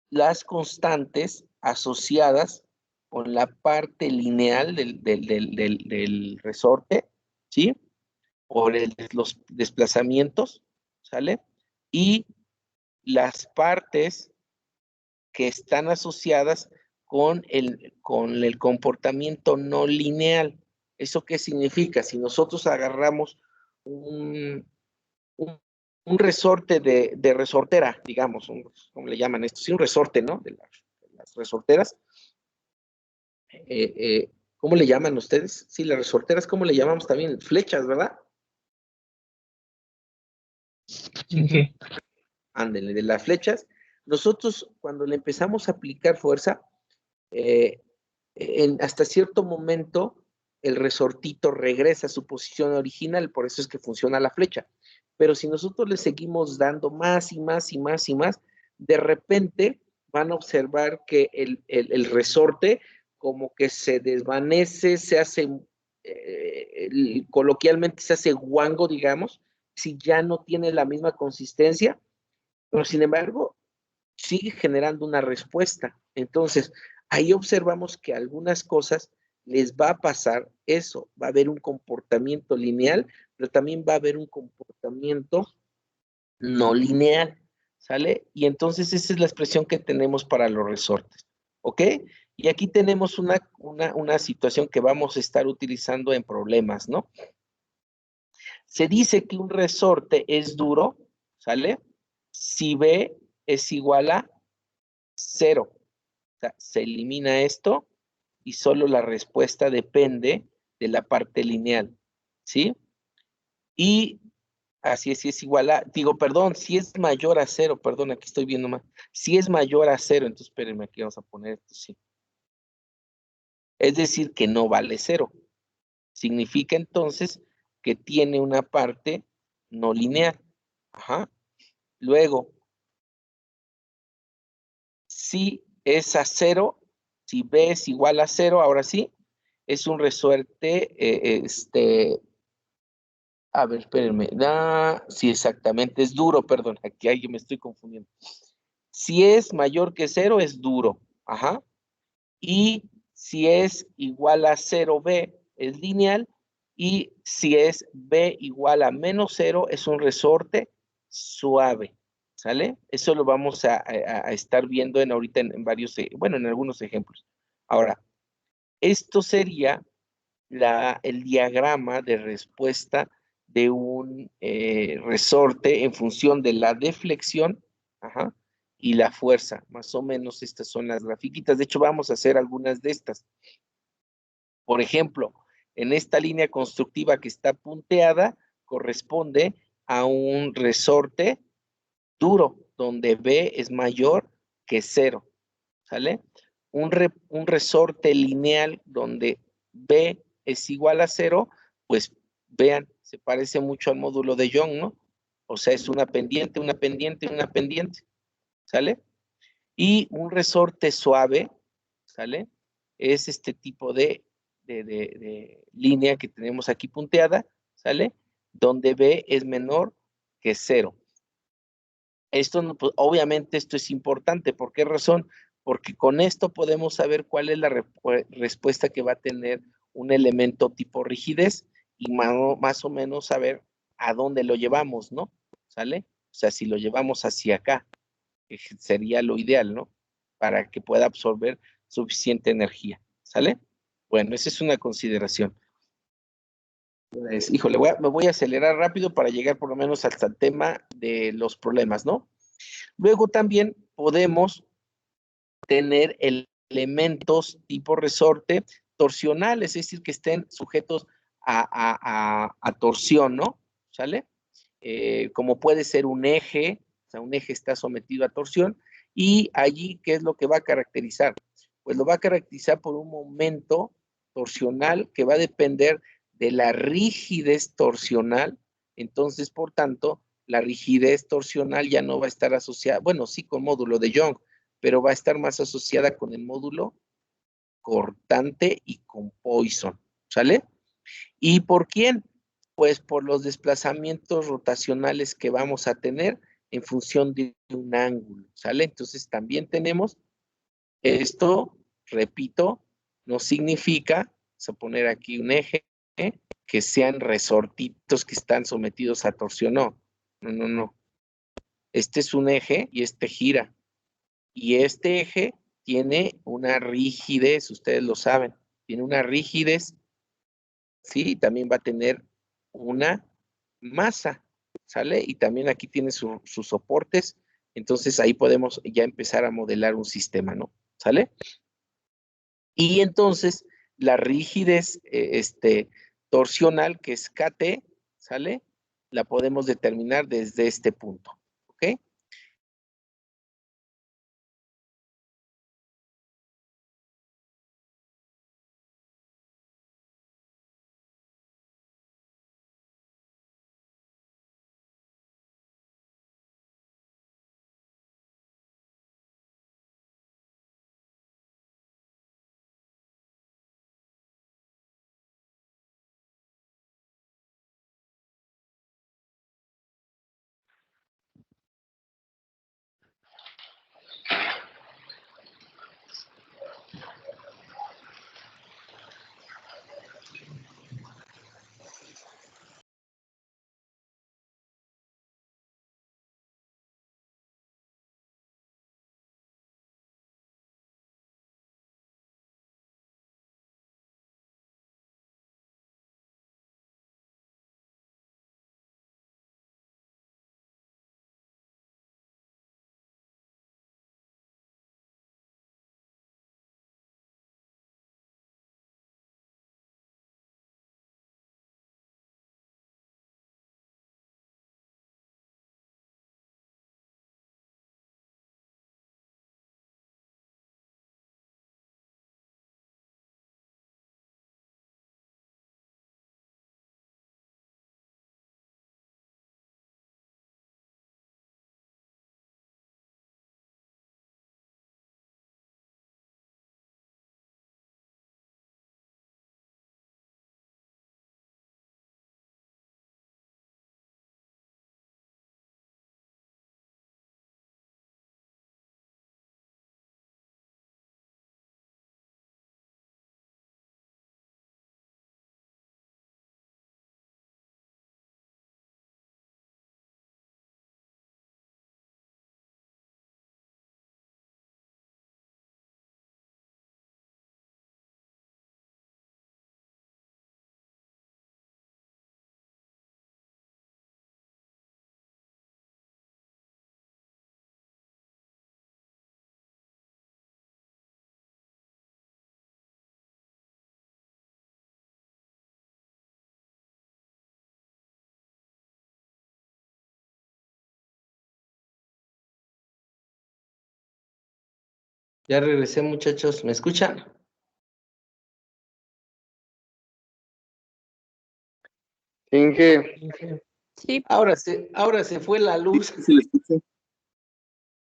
las constantes asociadas con la parte lineal del resorte, ¿sí? Por los desplazamientos, ¿sale? Y las partes que están asociadas con el comportamiento no lineal. ¿Eso qué significa? Si nosotros agarramos un resorte de resortera, digamos, ¿cómo le llaman esto? Sí, un resorte, ¿no? De las resorteras. ¿Cómo le llaman ustedes? Sí, las resorteras, ¿cómo le llamamos también? Flechas, ¿verdad? Sí. Ándele, de las flechas. Nosotros, cuando le empezamos a aplicar fuerza, hasta cierto momento el resortito regresa a su posición original, por eso es que funciona la flecha. Pero si nosotros le seguimos dando más y más y más y más, de repente van a observar que el resorte como que se desvanece, se hace, coloquialmente se hace guango, digamos, si ya no tiene la misma consistencia, pero sin embargo sigue generando una respuesta. Entonces, ahí observamos que algunas cosas les va a pasar eso, va a haber un comportamiento lineal, pero también va a haber un comportamiento no lineal, ¿sale? Y entonces esa es la expresión que tenemos para los resortes, ¿ok? Y aquí tenemos una situación que vamos a estar utilizando en problemas, ¿no? Se dice que un resorte es duro, ¿sale? Si B es igual a 0. O sea, se elimina esto y solo la respuesta depende de la parte lineal, ¿sí? Y así es igual a, digo, perdón, si es mayor a 0, perdón, aquí estoy viendo mal. Si es mayor a 0, entonces espérenme, aquí vamos a poner esto, sí. Es decir, que no vale 0. Significa entonces que tiene una parte no lineal. Ajá. Luego, si es a 0, si B es igual a 0, ahora sí, es un resorte, a ver, espérenme, sí, exactamente, es duro, perdón, aquí yo me estoy confundiendo. Si es mayor que 0, es duro, ajá, y si es igual a 0B, es lineal, y si es B igual a menos 0, es un resorte suave, ¿sale? Eso lo vamos a estar viendo ahorita en varios, bueno, en algunos ejemplos. Ahora, esto sería el diagrama de respuesta de un resorte en función de la deflexión, ajá, y la fuerza. Más o menos estas son las grafiquitas. De hecho, vamos a hacer algunas de estas. Por ejemplo, en esta línea constructiva que está punteada, corresponde a un resorte duro, donde B es mayor que 0, ¿sale? Un resorte lineal donde B es igual a 0, pues vean, se parece mucho al módulo de Young, ¿no? O sea, es una pendiente, una pendiente, una pendiente, ¿sale? Y un resorte suave, ¿sale? Es este tipo de línea que tenemos aquí punteada, ¿sale? Donde B es menor que 0. Esto, pues, obviamente, esto es importante. ¿Por qué razón? Porque con esto podemos saber cuál es la respuesta que va a tener un elemento tipo rigidez y más o menos saber a dónde lo llevamos, ¿no? ¿Sale? O sea, si lo llevamos hacia acá, que sería lo ideal, ¿no? Para que pueda absorber suficiente energía, ¿sale? Bueno, esa es una consideración. Híjole, me voy a acelerar rápido para llegar por lo menos hasta el tema de los problemas, ¿no? Luego también podemos tener elementos tipo resorte torsional, es decir, que estén sujetos a torsión, ¿no? ¿Sale? Como puede ser un eje, o sea, un eje está sometido a torsión, y allí, ¿qué es lo que va a caracterizar? Pues lo va a caracterizar por un momento torsional que va a depender de la rigidez torsional. Entonces, por tanto, la rigidez torsional ya no va a estar asociada, bueno, sí con módulo de Young, pero va a estar más asociada con el módulo cortante y con Poisson, ¿sale? ¿Y por quién? Pues por los desplazamientos rotacionales que vamos a tener en función de un ángulo, ¿sale? Entonces también tenemos esto, repito, no significa, vamos a poner aquí un eje, que sean resortitos que están sometidos a torsión, no, no, no, no. Este es un eje y este gira. Y este eje tiene una rigidez, ustedes lo saben, tiene una rigidez, ¿sí? También va a tener una masa, ¿sale? Y también aquí tiene sus soportes, entonces ahí podemos ya empezar a modelar un sistema, ¿no? ¿Sale? Y entonces la rigidez torsional, que es KT, ¿sale? La podemos determinar desde este punto, ¿ok? Ya regresé, muchachos. ¿Me escuchan? Inge, Sí, Ahora se fue la luz. ¿Se le escucha?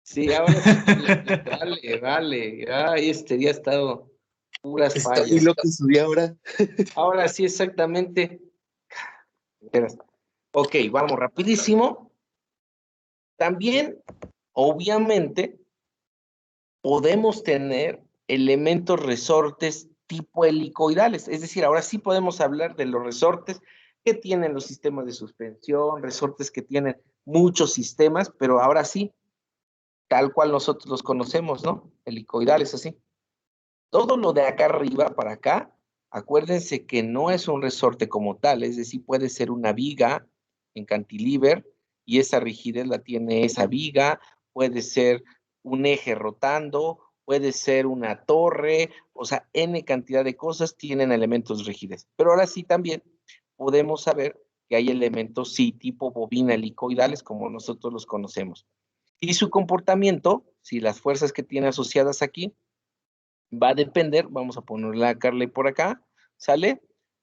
Sí, ahora se fue la luz. Vale. Ay, ya ha estado puras Está muy fallas. loco su día ahora. Ahora sí, exactamente. Espera. Ok, vamos rapidísimo. También, obviamente, podemos tener elementos resortes tipo helicoidales. Es decir, ahora sí podemos hablar de los resortes que tienen los sistemas de suspensión, resortes que tienen muchos sistemas, pero ahora sí, tal cual nosotros los conocemos, ¿no? Helicoidales, así. Todo lo de acá arriba para acá, acuérdense que no es un resorte como tal, es decir, puede ser una viga en cantilever y esa rigidez la tiene esa viga, puede ser un eje rotando, puede ser una torre, o sea, N cantidad de cosas tienen elementos de rigidez. Pero ahora sí también podemos saber que hay elementos, sí, tipo bobina helicoidales, como nosotros los conocemos. Y su comportamiento, si las fuerzas que tiene asociadas aquí, va a depender, vamos a ponerle a Carly por acá, ¿sale?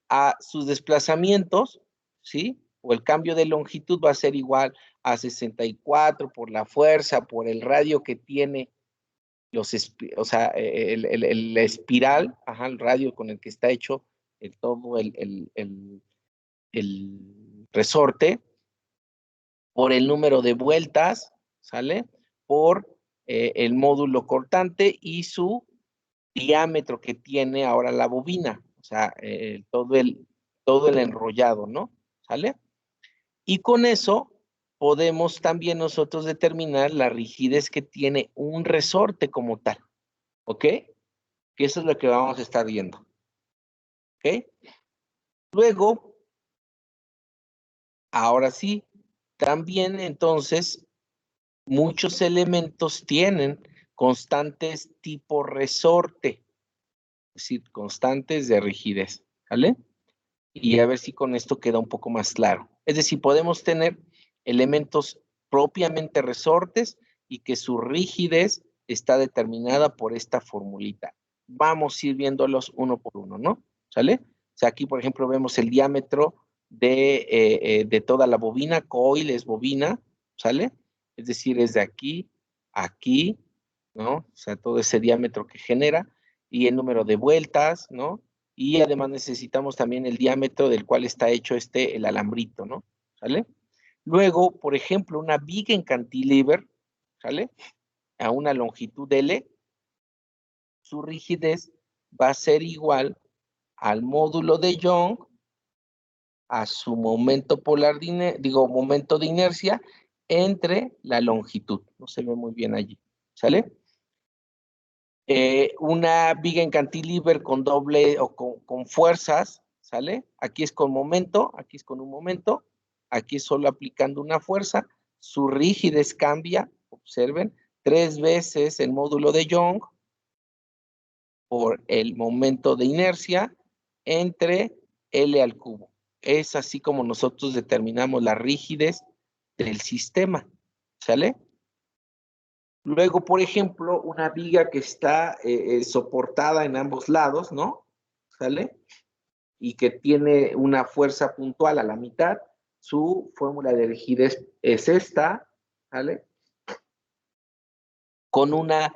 A sus desplazamientos, ¿sí? O el cambio de longitud va a ser igual a 64 por la fuerza, por el radio que tiene o sea, el espiral, ajá, el radio con el que está hecho todo el resorte, por el número de vueltas, ¿sale? Por el módulo cortante y su diámetro que tiene ahora la bobina, o sea, todo el enrollado, ¿no? ¿Sale? Y con eso podemos también nosotros determinar la rigidez que tiene un resorte como tal, ¿ok? Que eso es lo que vamos a estar viendo, ¿ok? Luego, ahora sí, también entonces muchos elementos tienen constantes tipo resorte, es decir, constantes de rigidez, ¿vale? Y a ver si con esto queda un poco más claro. Es decir, podemos tener elementos propiamente resortes y que su rigidez está determinada por esta formulita. Vamos a ir viéndolos uno por uno, ¿no? ¿Sale? O sea, aquí, por ejemplo, vemos el diámetro de toda la bobina, coil es bobina, ¿sale? Es decir, es de aquí a aquí, ¿no? O sea, todo ese diámetro que genera y el número de vueltas, ¿no? Y además necesitamos también el diámetro del cual está hecho el alambrito, ¿no? ¿Sale? Luego, por ejemplo, una viga en cantilever, ¿sale? A una longitud L, su rigidez va a ser igual al módulo de Young, a su momento polar, momento de inercia, entre la longitud. No se ve muy bien allí, ¿sale? Una viga en cantilever con doble o con fuerzas, ¿sale? Aquí es con momento, aquí es con un momento, aquí es solo aplicando una fuerza, su rigidez cambia, observen, 3 veces el módulo de Young por el momento de inercia entre L al cubo. Es así como nosotros determinamos la rigidez del sistema, ¿sale? Luego, por ejemplo, una viga que está soportada en ambos lados, ¿no? ¿Sale? Y que tiene una fuerza puntual a la mitad, su fórmula de rigidez es esta, ¿sale? Con una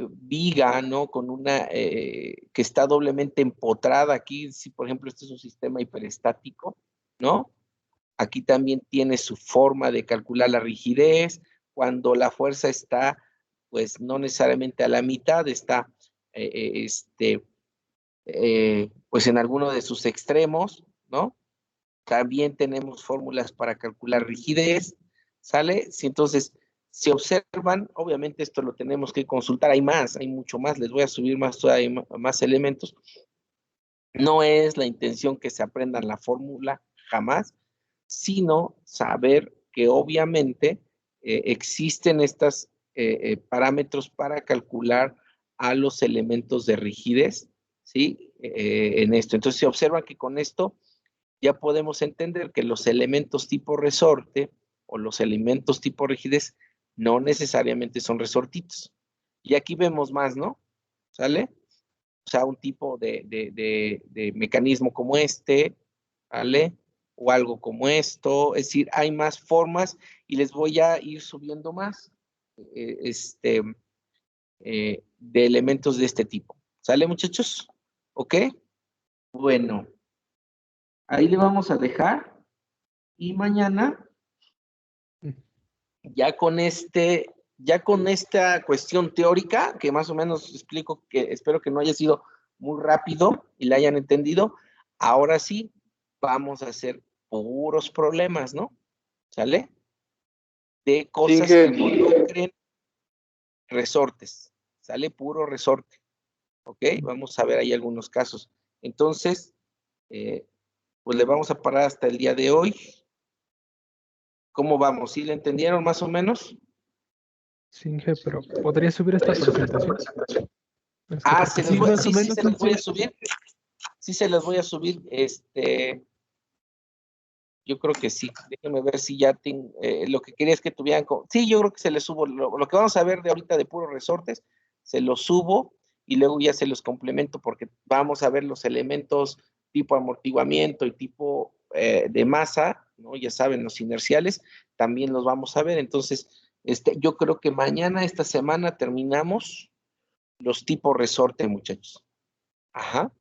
viga, ¿no? Con una que está doblemente empotrada aquí, si por ejemplo este es un sistema hiperestático, ¿no? Aquí también tiene su forma de calcular la rigidez, cuando la fuerza está, pues no necesariamente a la mitad, está, pues en alguno de sus extremos, ¿no? También tenemos fórmulas para calcular rigidez, ¿sale? Si entonces se observan, obviamente esto lo tenemos que consultar, hay más, hay mucho más, les voy a subir más, todavía más elementos. No es la intención que se aprendan la fórmula, jamás, sino saber que obviamente existen estos parámetros para calcular a los elementos de rigidez, ¿sí? En esto. Entonces se observa que con esto ya podemos entender que los elementos tipo resorte o los elementos tipo rigidez no necesariamente son resortitos. Y aquí vemos más, ¿no? ¿Sale? O sea, un tipo de mecanismo como este, ¿vale? O algo como esto. Es decir, hay más formas y les voy a ir subiendo más de elementos de este tipo. ¿Sale, muchachos? ¿Ok? Bueno, ahí le vamos a dejar. Y mañana, ya con esta cuestión teórica, que más o menos explico, que espero que no haya sido muy rápido y la hayan entendido, ahora sí vamos a hacer puros problemas, ¿no? ¿Sale? De cosas que involucren resortes. Sale puro resorte. ¿Ok? Vamos a ver ahí algunos casos. Entonces, pues le vamos a parar hasta el día de hoy. ¿Cómo vamos? ¿Sí le entendieron más o menos? Sí, Inge, pero ¿podría subir esta presentación? Es que creo que sí, más o sí, menos se las voy a subir. Sí, se las voy a subir. Yo creo que sí. Déjenme ver si ya tengo, lo que quería es que tuvieran. Sí, yo creo que se les subo. Lo que vamos a ver de ahorita de puros resortes, se los subo y luego ya se los complemento porque vamos a ver los elementos tipo amortiguamiento y tipo de masa, ¿no? Ya saben, los inerciales, también los vamos a ver. Entonces, yo creo que mañana, esta semana, terminamos los tipos resorte, muchachos. Ajá.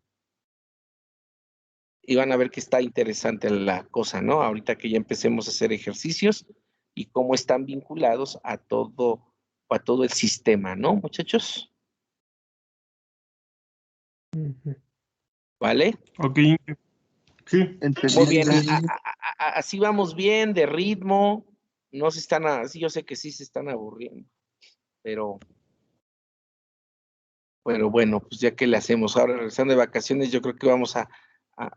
Y van a ver que está interesante la cosa, ¿no? Ahorita que ya empecemos a hacer ejercicios y cómo están vinculados a todo el sistema, ¿no, muchachos? ¿Vale? Ok, sí. Muy bien, así vamos bien, de ritmo. No se están, así yo sé que sí se están aburriendo, pero bueno, pues ya que le hacemos ahora regresando de vacaciones, yo creo que vamos a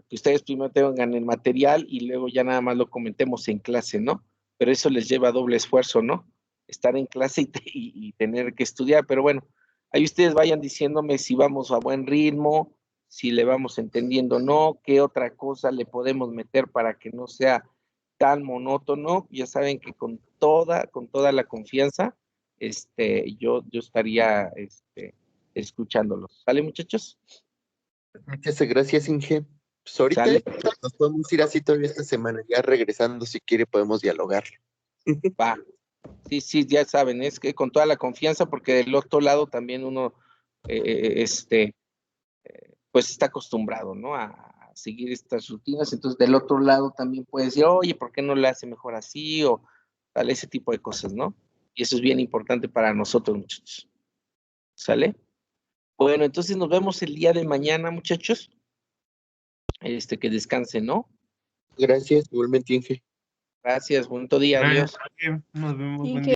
que ustedes primero tengan el material y luego ya nada más lo comentemos en clase, ¿no? Pero eso les lleva doble esfuerzo, ¿no? Estar en clase y tener que estudiar, pero bueno, ahí ustedes vayan diciéndome si vamos a buen ritmo, si le vamos entendiendo o no, qué otra cosa le podemos meter para que no sea tan monótono. Ya saben que con toda la confianza, yo estaría, escuchándolos. ¿Sale, muchachos? Muchas gracias, Inge. Pues ahorita ¿Sale? nos podemos ir así todavía esta semana. Ya regresando, si quiere, podemos dialogar. Va. Sí, ya saben, es que con toda la confianza, porque del otro lado también uno, pues está acostumbrado, ¿no? A seguir estas rutinas, entonces del otro lado también puede decir, oye, ¿por qué no le hace mejor así? O tal, ese tipo de cosas, ¿no? Y eso es bien importante para nosotros, muchachos. ¿Sale? Bueno, entonces nos vemos el día de mañana, muchachos. Que descansen, ¿no? Gracias, igualmente, Inge. Gracias, bonito día, adiós. Nos vemos. Inge. Buen día.